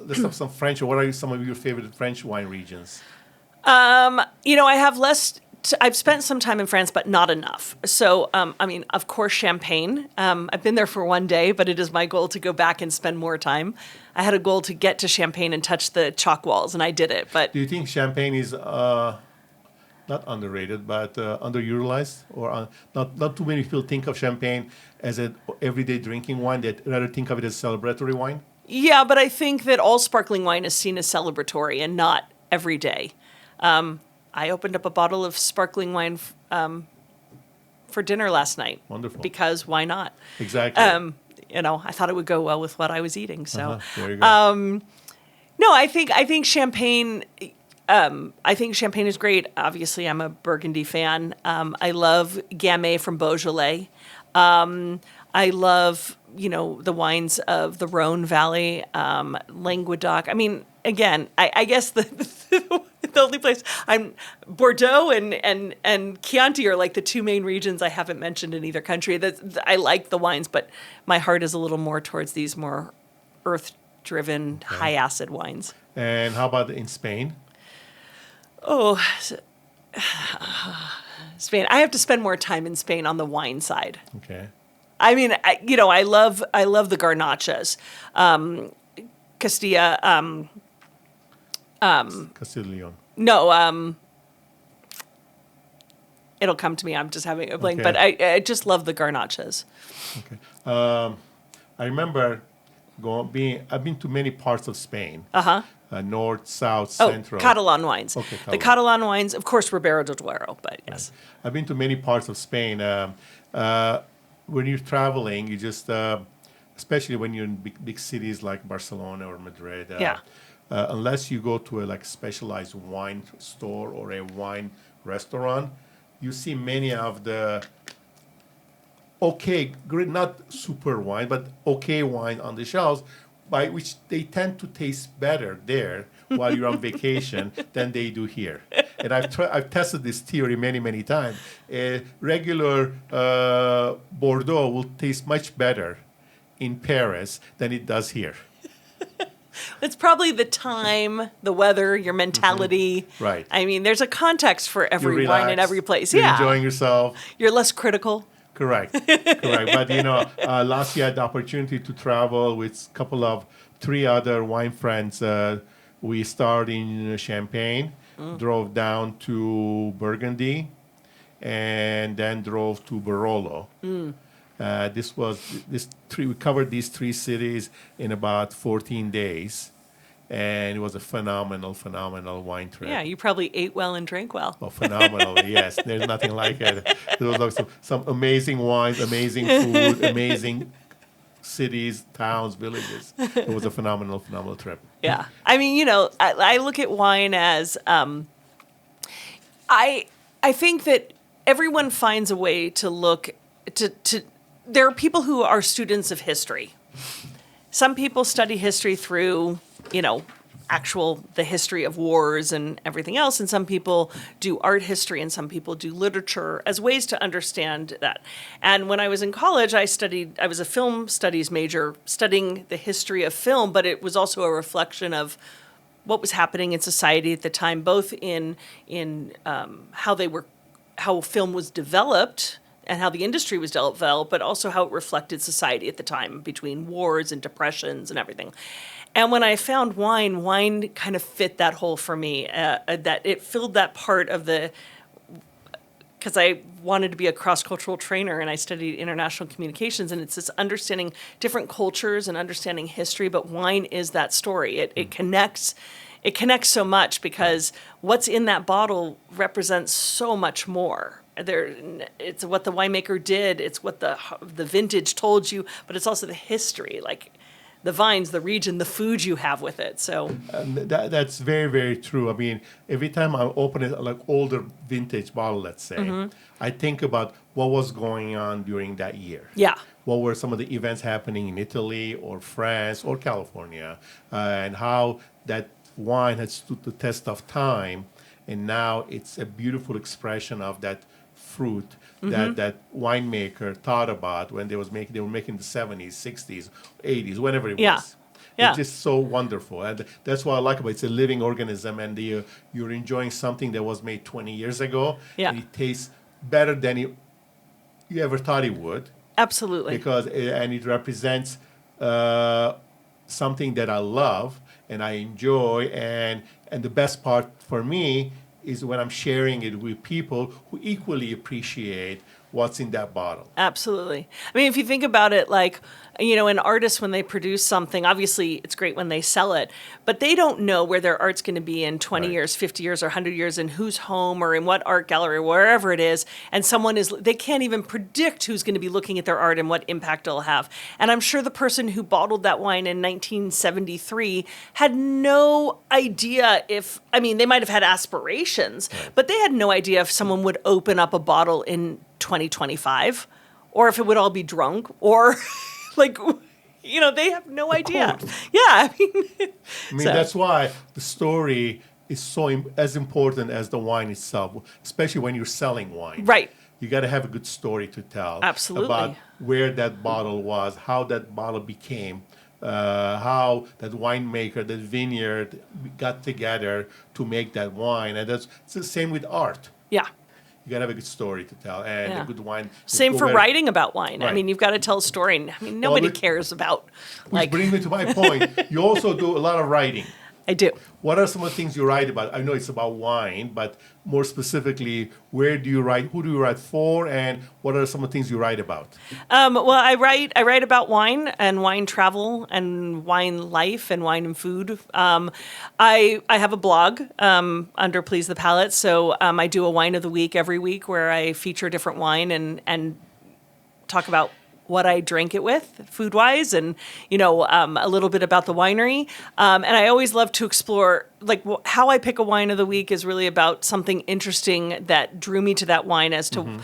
B: let's have some French? What are some of your favorite French wine regions?
C: I have less. I've spent some time in France, but not enough. So, of course, Champagne. I've been there for one day, but it is my goal to go back and spend more time. I had a goal to get to Champagne and touch the chalk walls, and I did it. But
B: Do you think Champagne is not underrated, but underutilized, or not too many people think of Champagne as an everyday drinking wine? They rather think of it as celebratory wine.
C: yeah, but I think that all sparkling wine is seen as celebratory and not every day. I opened up a bottle of sparkling wine for dinner last night.
B: Wonderful.
C: Because why not?
B: Exactly.
C: I thought it would go well with what I was eating. So,
B: There you go.
C: no, I think Champagne. I think Champagne is great. Obviously, I'm a Burgundy fan. I love Gamay from Beaujolais. I love, the wines of the Rhone Valley, Languedoc. I mean, again, I guess the only place Bordeaux and Chianti are like the two main regions I haven't mentioned in either country. I like the wines, but my heart is a little more towards these more earth-driven, high-acid wines.
B: And how about in Spain?
C: Oh, Spain. I have to spend more time in Spain on the wine side.
B: Okay.
C: I mean, I love the garnachas, Castilla.
B: Castile-Leon.
C: No, it'll come to me. I'm just having a blank,
B: Okay.
C: but I just love the garnachas.
B: Okay. I remember I've been to many parts of Spain. North, south, central.
C: Catalan wines.
B: Okay,
C: The Catalan wines, of course, Ribera del Duero, but yes.
B: I've been to many parts of Spain. When you're traveling, you just, especially when you're in big cities like Barcelona or Madrid, unless you go to a specialized wine store or a wine restaurant, you see many of the great, not super wine, but okay wine on the shelves, by which they tend to taste better there while you're on vacation than they do here. And I've tested this theory many times. Regular Bordeaux will taste much better in Paris than it does here.
C: It's probably the time, the weather, your mentality.
B: Right.
C: I mean, there's a context for every
B: You
C: wine in
B: relax,
C: every place.
B: You're
C: Yeah.
B: enjoying yourself.
C: You're less critical.
B: Correct. But last year I had the opportunity to travel with three other wine friends. We started in Champagne, drove down to Burgundy, and then drove to Barolo. We covered these 3 cities in about 14 days, and it was a phenomenal wine trip.
C: Yeah, you probably ate well and drank well.
B: Oh, phenomenal! Yes, there's nothing like it. There was like some amazing wines, amazing food, amazing cities, towns, villages. It was a phenomenal trip.
C: Yeah. I mean, I look at wine as I think that everyone finds a way to look to there are people who are students of history. Some people study history through, the history of wars and everything else, and some people do art history, and some people do literature as ways to understand that. And when I was in college, I was a film studies major, studying the history of film, but it was also a reflection of what was happening in society at the time, both in how film was developed and how the industry was developed, but also how it reflected society at the time between wars and depressions and everything. And when I found wine kind of fit that hole for me, that it filled that part of because I wanted to be a cross-cultural trainer and I studied international communications, and it's this understanding different cultures and understanding history, but wine is that story. It connects so much because what's in that bottle represents so much more. It's what the winemaker did, it's what the vintage told you, but it's also the history, like the vines, the region, the food you have with it. So
B: that's very, very true. I mean, every time I open it, like older vintage bottle, let's say, I think about what was going on during that year.
C: Yeah.
B: What were some of the events happening in Italy or France or California, and how that wine had stood the test of time, and now it's a beautiful expression of that fruit that winemaker thought about when they were making the 70s, 60s, 80s, whenever it was.
C: Yeah.
B: It's just so wonderful, and that's what I like about it. It's a living organism, and you're enjoying something that was made 20 years ago, and it tastes better than you ever thought it would.
C: Absolutely.
B: Because it represents something that I love and I enjoy, and the best part for me is when I'm sharing it with people who equally appreciate what's in that bottle.
C: Absolutely. I mean, if you think about it, like, an artist, when they produce something, obviously it's great when they sell it, but they don't know where their art's going to be in 20 years, 50 years, or 100 years, in whose home or in what art gallery, wherever it is. And they can't even predict who's going to be looking at their art and what impact it'll have. And I'm sure the person who bottled that wine in 1973 had no idea they might have had aspirations, but they had no idea if someone would open up a bottle in 2025, or if it would all be drunk, or they have no idea. Yeah, I mean,
B: that's why the story is as important as the wine itself, especially when you're selling wine.
C: Right.
B: You got to have a good story to tell.
C: Absolutely.
B: About where that bottle was, how that bottle became, how that winemaker, that vineyard got together to make that wine, and it's the same with art.
C: Yeah.
B: You gotta have a good story to tell, and a good wine.
C: Same for writing about wine.
B: Right.
C: I mean, you've got to tell a story. I mean, nobody cares about.
B: Which brings me to my point. You also do a lot of writing.
C: I do.
B: What are some of the things you write about? I know it's about wine, but more specifically, where do you write? Who do you write for? And what are some of the things you write about?
C: Well, I write about wine and wine travel and wine life and wine and food. I have a blog under Please the Palate, so I do a wine of the week every week where I feature a different wine and talk about what I drank it with, food-wise, and a little bit about the winery. And I always love to explore, how I pick a wine of the week is really about something interesting that drew me to that wine, as to,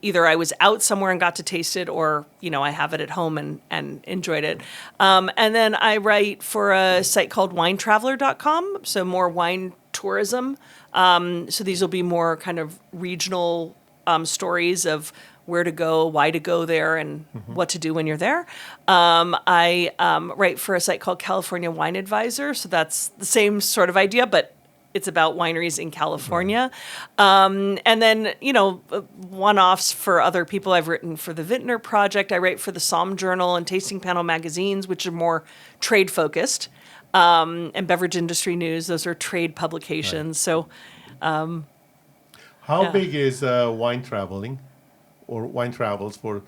C: either I was out somewhere and got to taste it, or I have it at home and enjoyed it. And then I write for a site called winetraveler.com, so more wine tourism. So these will be more kind of regional stories of where to go, why to go there, and what to do when you're there. I write for a site called California Wine Advisor, so that's the same sort of idea, but it's about wineries in California. And then, one-offs for other people. I've written for the Vintner Project. I write for the Somm Journal and Tasting Panel magazines, which are more trade-focused, and Beverage Industry News. Those are trade publications. Right. So...
B: How
C: Yeah.
B: big is wine traveling or wine travels for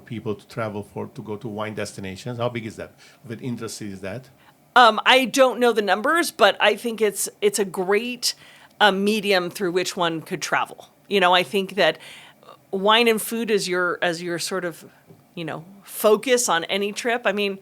B: people to travel to go to wine destinations? How big is that? What industry is that?
C: I don't know the numbers, but I think it's a great medium through which one could travel. I think that wine and food as your sort of, focus on any trip. I mean,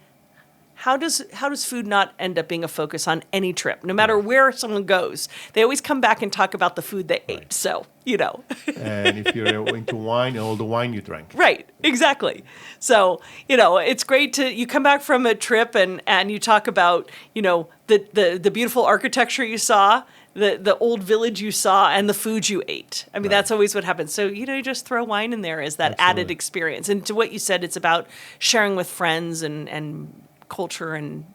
C: how does food not end up being a focus on any trip? No matter where someone goes, they always come back and talk about the food they ate. So,
B: And if you're into wine, all the wine you drank.
C: Right, exactly. So, it's great you come back from a trip and you talk about, the beautiful architecture you saw, the old village you saw, and the food you ate. I mean, that's always what happens. So, you just throw wine in there as that added
B: Absolutely.
C: experience. And to what you said, it's about sharing with friends and culture, and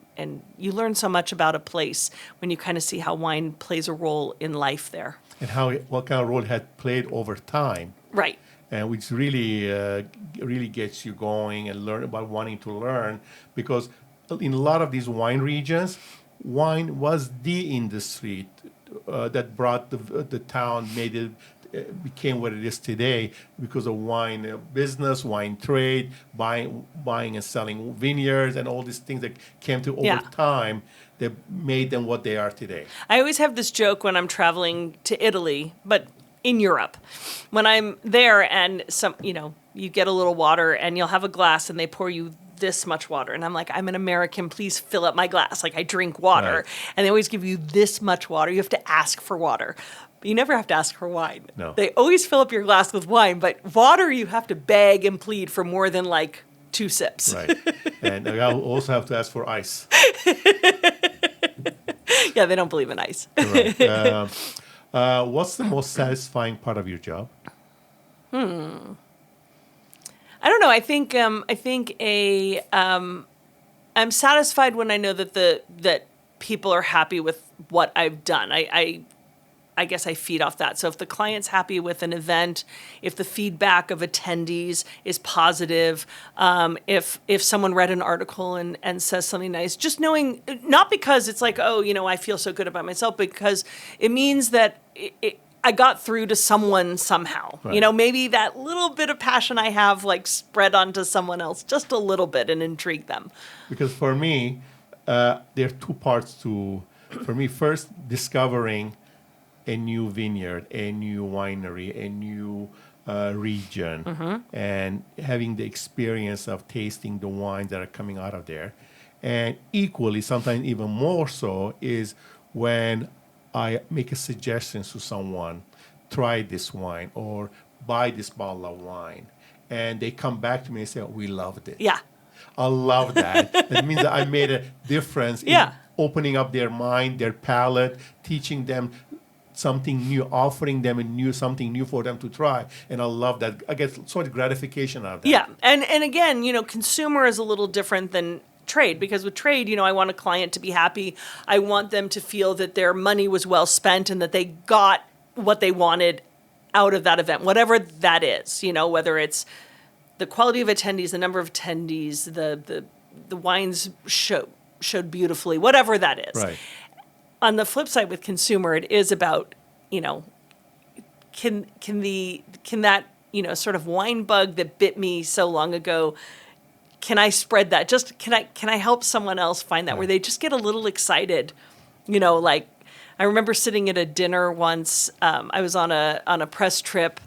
C: you learn so much about a place when you kind of see how wine plays a role in life there.
B: And what kind of role it had played over time.
C: Right.
B: And which really gets you going and learn about wanting to learn, because in a lot of these wine regions, wine was the industry that brought the town, made it became what it is today because of wine business, wine trade, buying and selling vineyards, and all these things that came to over time that made them what they are today.
C: I always have this joke when I'm traveling to Italy, but in Europe, when I'm there and you get a little water and you'll have a glass and they pour you this much water. And I'm like, I'm an American, please fill up my glass. Like, I drink water.
B: Right.
C: And they always give you this much water. You have to ask for water. But you never have to ask for wine.
B: No.
C: They always fill up your glass with wine, but water you have to beg and plead for more than like 2 sips.
B: Right. And I also have to ask for ice.
C: Yeah, they don't believe in ice.
B: Right. What's the most satisfying part of your job?
C: I don't know. I think I'm satisfied when I know that people are happy with what I've done. I guess I feed off that. So if the client's happy with an event, if the feedback of attendees is positive, if someone read an article and says something nice, just knowing, not because it's like, I feel so good about myself, because it means that I got through to someone somehow.
B: Right.
C: Maybe that little bit of passion I have spread onto someone else just a little bit and intrigue them.
B: Because for me, there are 2 parts for me. First, discovering a new vineyard, a new winery, a new region, and having the experience of tasting the wines that are coming out of there. And equally, sometimes even more so, is when I make a suggestion to someone, try this wine or buy this bottle of wine. And they come back to me and say, we loved it.
C: Yeah.
B: I love that. That means that I made a difference in opening up their mind, their palate, teaching them something new, offering them something new for them to try. And I love that. I get sort of gratification out of that.
C: Yeah. And again, consumer is a little different than trade, because with trade, I want a client to be happy. I want them to feel that their money was well spent and that they got what they wanted out of that event, whatever that is, whether it's the quality of attendees, the number of attendees, the wines showed beautifully, whatever that is.
B: Right.
C: On the flip side with consumer, it is about, can that, sort of wine bug that bit me so long ago, can I spread that? Just can I help someone else find that, where they just get a little excited, I remember sitting at a dinner once. I was on a press trip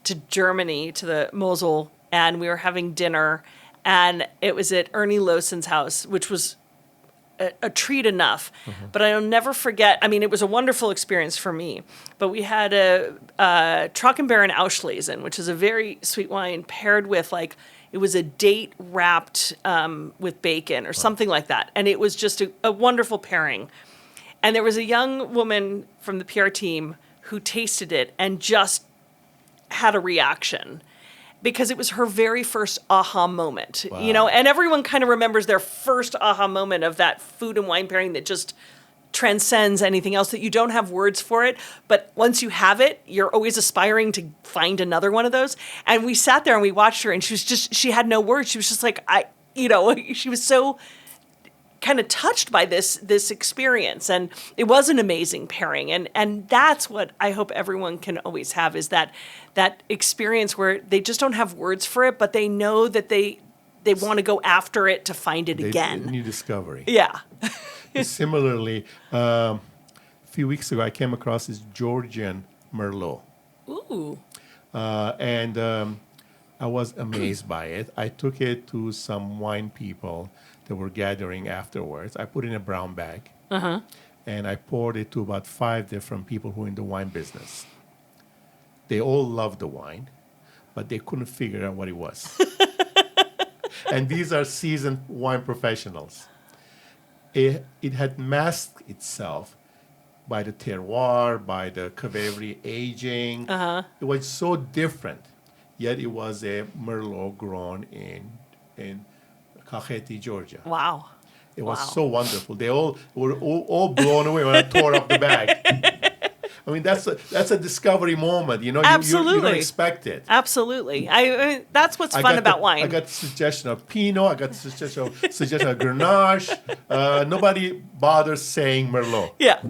C: to Germany, to the Mosel, and we were having dinner, and it was at Ernie Lowson's house, which was a treat enough. But I'll never forget. I mean, it was a wonderful experience for me. But we had a Trockenbeeren Auslesen, which is a very sweet wine paired with it was a date wrapped with bacon or something like that. And it was just a wonderful pairing. And there was a young woman from the PR team who tasted it and just had a reaction, because it was her very first aha moment.
B: Wow.
C: And everyone kind of remembers their first aha moment of that food and wine pairing that just transcends anything else, that you don't have words for it. But once you have it, you're always aspiring to find another one of those. And we sat there and we watched her, and she had no words. She was just like, she was so kind of touched by this experience, and it was an amazing pairing, and that's what I hope everyone can always have, is that experience where they just don't have words for it, but they know that they want to go after it to find it again.
B: New discovery.
C: Yeah.
B: Similarly, a few weeks ago, I came across this Georgian Merlot.
C: Ooh.
B: And I was amazed by it. I took it to some wine people that were gathering afterwards. I put it in a brown bag, and I poured it to about 5 different people who are in the wine business. They all loved the wine, but they couldn't figure out what it was. And these are seasoned wine professionals. It had masked itself by the terroir, by the Cavalier aging. It was so different, yet it was a Merlot grown in Corkage, Georgia.
C: Wow.
B: It was so wonderful. They all were all blown away when I tore up the bag. I mean, that's a discovery moment. You know,
C: Absolutely.
B: you don't expect it.
C: Absolutely. I that's what's fun about wine.
B: I got the suggestion of Pinot. I got the suggestion of Grenache. Nobody bothers saying Merlot.
C: Yeah.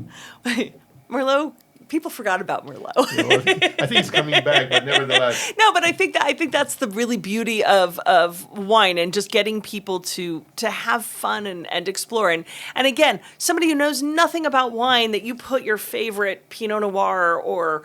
C: Merlot, people forgot about Merlot.
B: You know, I think it's coming back, but nevertheless.
C: No, but I think that's the really beauty of wine, and just getting people to have fun and explore. And again, somebody who knows nothing about wine, that you put your favorite Pinot Noir or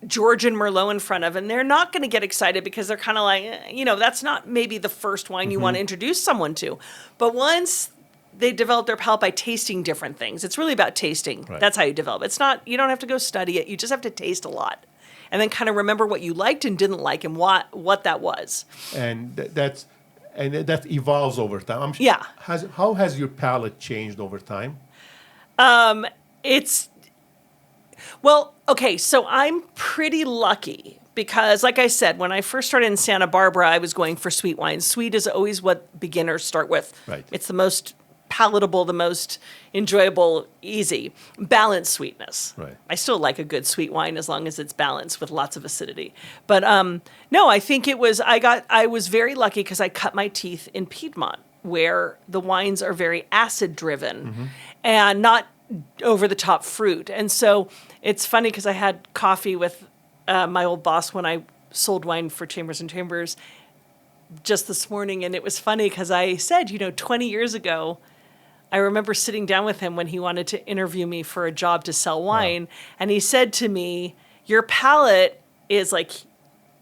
C: Georgian Merlot in front of, and they're not going to get excited because they're kind of like, that's not maybe the first wine you want to introduce someone to. But once they develop their palate by tasting different things. It's really about tasting.
B: Right.
C: That's how you develop. It's not, you don't have to go study it. You just have to taste a lot. And then kind of remember what you liked and didn't like, and what that was.
B: And that evolves over time.
C: Yeah.
B: How has your palate changed over time?
C: Okay, so I'm pretty lucky because, like I said, when I first started in Santa Barbara, I was going for sweet wines. Sweet is always what beginners start with.
B: Right.
C: It's the most palatable, the most enjoyable, easy. Balanced sweetness.
B: Right.
C: I still like a good sweet wine as long as it's balanced with lots of acidity. But no, I think I was very lucky because I cut my teeth in Piedmont, where the wines are very acid driven and not over the top fruit. And so it's funny because I had coffee with my old boss when I sold wine for Chambers and Chambers just this morning. And it was funny because I said, 20 years ago, I remember sitting down with him when he wanted to interview me for a job to sell wine. Wow. And he said to me, your palate is like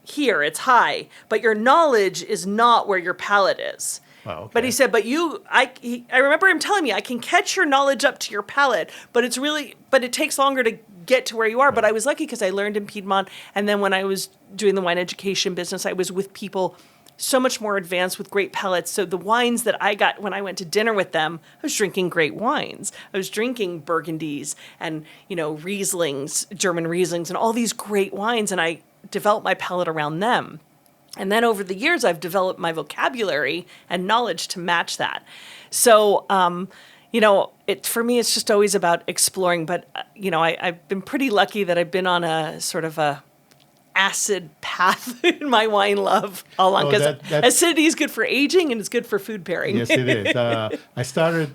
C: here, it's high, but your knowledge is not where your palate is.
B: Wow, okay.
C: But he said, I remember him telling me, I can catch your knowledge up to your palate, but it takes longer to get to where you are. Right. But I was lucky because I learned in Piedmont. And then when I was doing the wine education business, I was with people so much more advanced with great palates. So the wines that I got when I went to dinner with them, I was drinking great wines. I was drinking Burgundies and, Rieslings, German Rieslings, and all these great wines. And I developed my palate around them. And then over the years, I've developed my vocabulary and knowledge to match that. So, for me, it's just always about exploring. But, I've been pretty lucky that I've been on a sort of a acid path in my wine love all along, because acidity is good for aging and it's good for food pairing.
B: Yes, it is. I started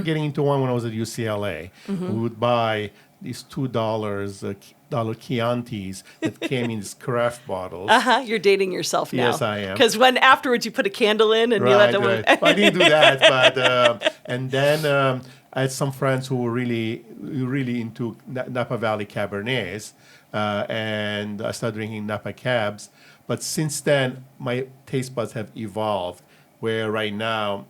B: getting into wine when I was at UCLA. We would buy these $2 Chiantis that came in these craft bottles.
C: You're dating yourself now.
B: Yes, I am.
C: Because when afterwards you put a candle in and you let them.
B: Right. Well, I didn't do that, but and then I had some friends who were really into Napa Valley Cabernets. And I started drinking Napa Cabs. But since then, my taste buds have evolved, where right now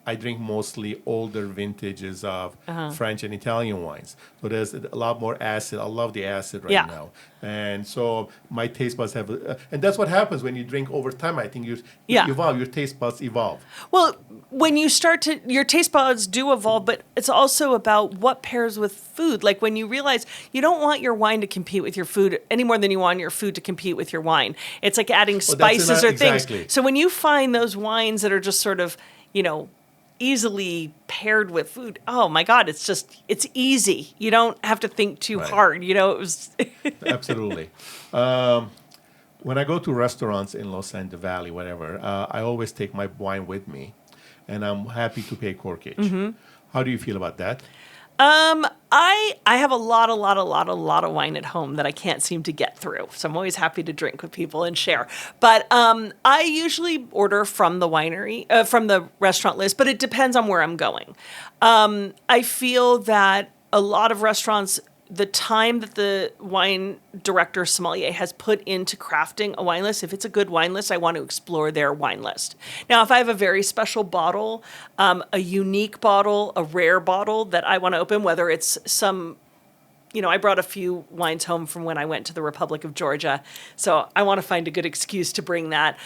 B: I drink mostly older vintages of French and Italian wines. So there's a lot more acid. I love the acid right now. And so my taste buds have... and that's what happens when you drink over time. I think you evolve. Your taste buds evolve.
C: Well, when you start to... Your taste buds do evolve, but it's also about what pairs with food. Like when you realize you don't want your wine to compete with your food any more than you want your food to compete with your wine. It's like adding spices or things. So when you find those wines that are just sort of, easily paired with food, oh my God, it's easy. You don't have to think too hard. It was
B: Absolutely. When I go to restaurants in Los Angeles Valley, whatever, I always take my wine with me. and I'm happy to pay Corkage. How do you feel about that?
C: I have a lot of wine at home that I can't seem to get through. So I'm always happy to drink with people and share. But I usually order from the winery, from the restaurant list, but it depends on where I'm going. I feel that a lot of restaurants, the time that the wine director sommelier has put into crafting a wine list, if it's a good wine list, I want to explore their wine list. Now, if I have a very special bottle, a unique bottle, a rare bottle that I want to open, whether it's some, I brought a few wines home from when I went to the Republic of Georgia. So I want to find a good excuse to bring that.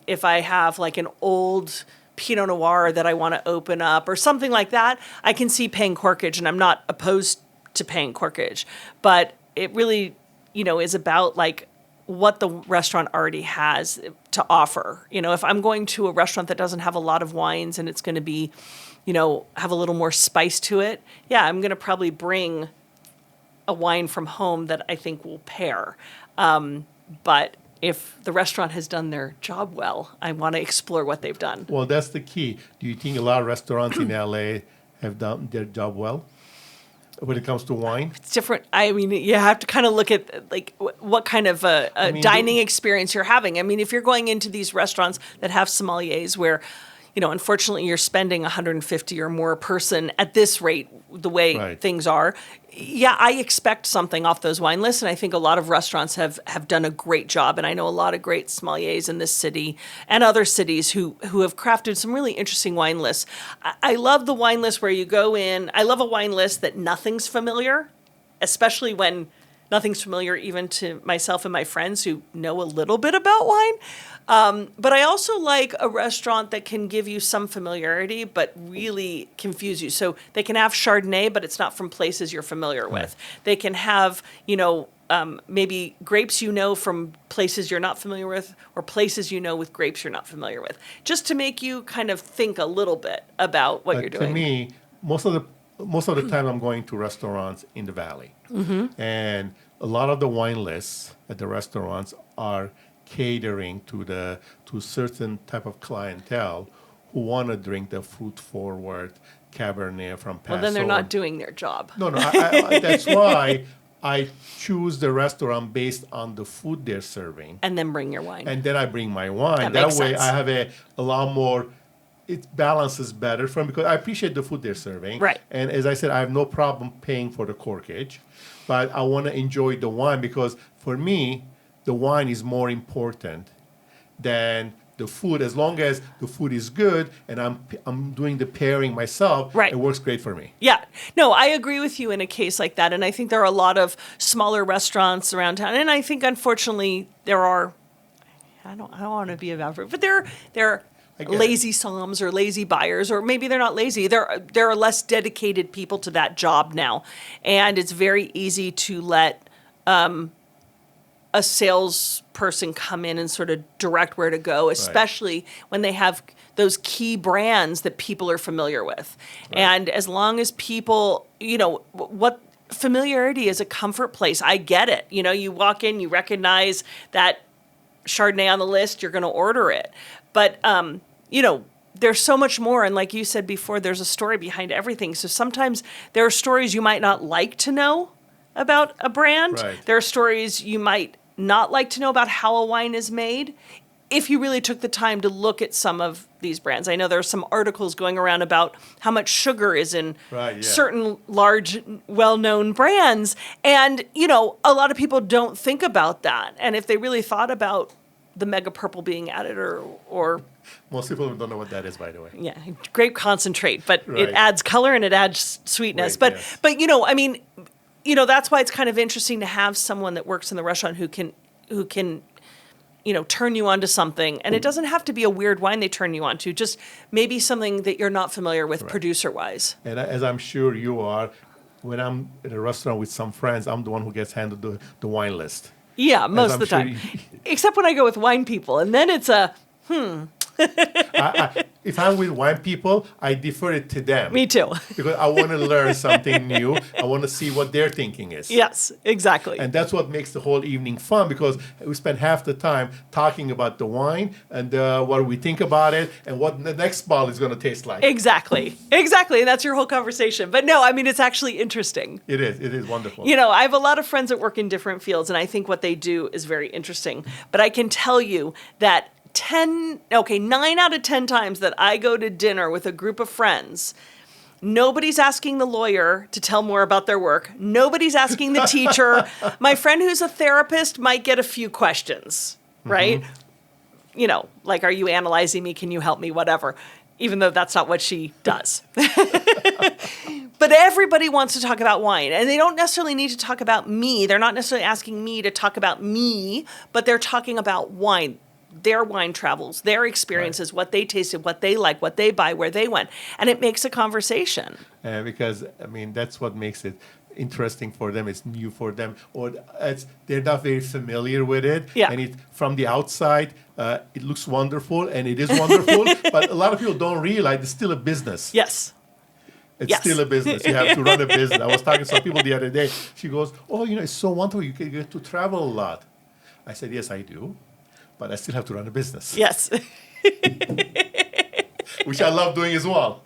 C: If I have like an old Pinot Noir that I want to open up or something like that, I can see paying Corkage, and I'm not opposed to paying Corkage, but it really, is about like what the restaurant already has to offer. If I'm going to a restaurant that doesn't have a lot of wines and it's going to be, have a little more spice to it, yeah, I'm going to probably bring a wine from home that I think will pair. But if the restaurant has done their job well, I want to explore what they've done.
B: Well, that's the key. Do you think a lot of restaurants in LA have done their job well when it comes to wine?
C: It's different. I mean, you have to kind of look at like what kind of dining experience you're having. I mean, if you're going into these restaurants that have sommeliers where, unfortunately you're spending 150 or more a person at this rate, the way things are, yeah, I expect something off those wine lists. And I think a lot of restaurants have done a great job. And I know a lot of great sommeliers in this city and other cities who have crafted some really interesting wine lists. I love the wine list where you go in. I love a wine list that nothing's familiar, especially when nothing's familiar even to myself and my friends who know a little bit about wine. But I also like a restaurant that can give you some familiarity, but really confuse you. So they can have Chardonnay, but it's not from places you're familiar with. They can have, maybe grapes from places you're not familiar with, or places with grapes you're not familiar with, just to make you kind of think a little bit about what you're doing.
B: To me, most of the time I'm going to restaurants in the Valley, and a lot of the wine lists at the restaurants are catering to certain type of clientele who want to drink the fruit forward Cabernet from Paso.
C: Well, then they're not doing their job.
B: No, that's why I choose the restaurant based on the food they're serving.
C: And then bring your wine.
B: And then I bring my wine.
C: That
B: way
C: makes sense.
B: I have a lot more, it balances better for me because I appreciate the food they're serving.
C: Right.
B: And as I said, I have no problem paying for the Corkage, but I want to enjoy the wine because for me, the wine is more important than the food. As long as the food is good and I'm doing the pairing myself, it works great for me.
C: Yeah. No, I agree with you in a case like that. And I think there are a lot of smaller restaurants around town. And I think, unfortunately, there are, I don't want to be a bad word, but there are lazy somms or lazy buyers, or maybe they're not lazy. There are less dedicated people to that job now. And it's very easy to let a salesperson come in and sort of direct where to go, especially when they have those key brands that people are familiar with. And as long as people, what familiarity is a comfort place. I get it. You walk in, you recognize that Chardonnay on the list, you're going to order it. But, there's so much more. And like you said before, there's a story behind everything. So sometimes there are stories you might not like to know about a brand. There are stories you might not like to know about how a wine is made if you really took the time to look at some of these brands. I know there are some articles going around about how much sugar is in certain large, well-known brands. And, a lot of people don't think about that. And if they really thought about the mega purple being added or
B: most people don't know what that is, by the way.
C: Yeah, grape concentrate, but it adds color and it adds sweetness. But that's why it's kind of interesting to have someone that works in the restaurant who can turn you on to something. And it doesn't have to be a weird wine they turn you on to, just maybe something that you're not familiar with producer-wise.
B: And as I'm sure you are, when I'm at a restaurant with some friends, I'm the one who gets handed the wine list.
C: Yeah, most of the time. Except when I go with wine people. And then it's
B: If I'm with wine people, I defer it to them.
C: Me too.
B: Because I want to learn something new. I want to see what their thinking is.
C: Yes, exactly.
B: And that's what makes the whole evening fun, because we spend half the time talking about the wine and what we think about it and what the next bottle is going to taste like.
C: Exactly. And that's your whole conversation. But no, I mean, it's actually interesting.
B: It is wonderful.
C: You know, I have a lot of friends that work in different fields, and I think what they do is very interesting. But I can tell you that 9 out of 10 times that I go to dinner with a group of friends, nobody's asking the lawyer to tell more about their work. Nobody's asking the teacher. My friend who's a therapist might get a few questions, right? You know, like, are you analyzing me? Can you help me? Whatever. Even though that's not what she does. But everybody wants to talk about wine, and they don't necessarily need to talk about me. They're not necessarily asking me to talk about me, but they're talking about wine, their wine travels, their experiences, what they tasted, what they like, what they buy, where they went. And it makes a conversation.
B: Because, I mean, that's what makes it interesting for them. It's new for them, or they're not very familiar with it.
C: Yeah.
B: And from the outside, it looks wonderful, and it is wonderful. But a lot of people don't realize it's still a business.
C: Yes.
B: It's still a business. You have to run a business. I was talking to some people the other day. She goes, "Oh, you know, it's so wonderful. You get to travel a lot." I said, "Yes, I do, but I still have to run a business."
C: Yes.
B: Which I love doing as well.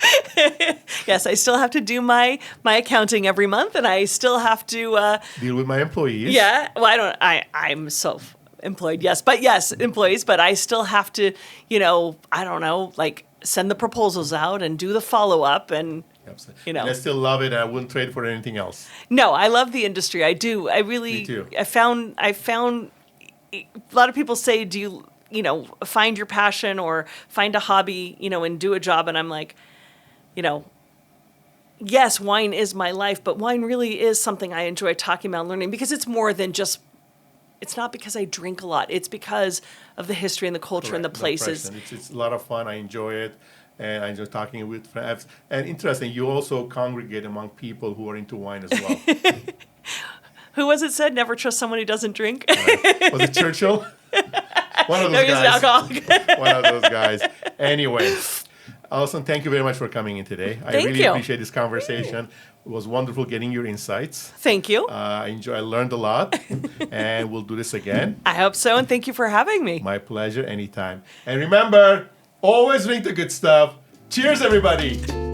C: Yes, I still have to do my accounting every month, and I still have to
B: Deal with my employees.
C: Yeah. Well, I'm self-employed. Yes, employees, but I still have to, you know, I don't know, like, send the proposals out and do the follow-up, and
B: Absolutely.
C: you know.
B: And I still love it, and I wouldn't trade for anything else.
C: No, I love the industry. I do. I really.
B: Me too.
C: I found a lot of people say, do you know, find your passion or find a hobby, you know, and do a job, and I'm like, you know, yes, wine is my life, but wine really is something I enjoy talking about and learning, because it's more than just. It's not because I drink a lot. It's because of the history and the culture and the places.
B: It's a lot of fun. I enjoy it. And I enjoy talking with friends. And interesting, you also congregate among people who are into wine as well.
C: Who was it said, never trust someone who doesn't drink?
B: Was it Churchill? One of
C: No,
B: those
C: he was an
B: guys.
C: alcoholic.
B: One of those guys. Anyway, Allison, thank you very much for coming in today. I
C: Thank
B: really
C: you.
B: appreciate this conversation. It was wonderful getting your insights.
C: Thank you.
B: I learned a lot, and we'll do this again.
C: I hope so, and thank you for having me.
B: My pleasure, anytime. And remember, always drink the good stuff. Cheers, everybody.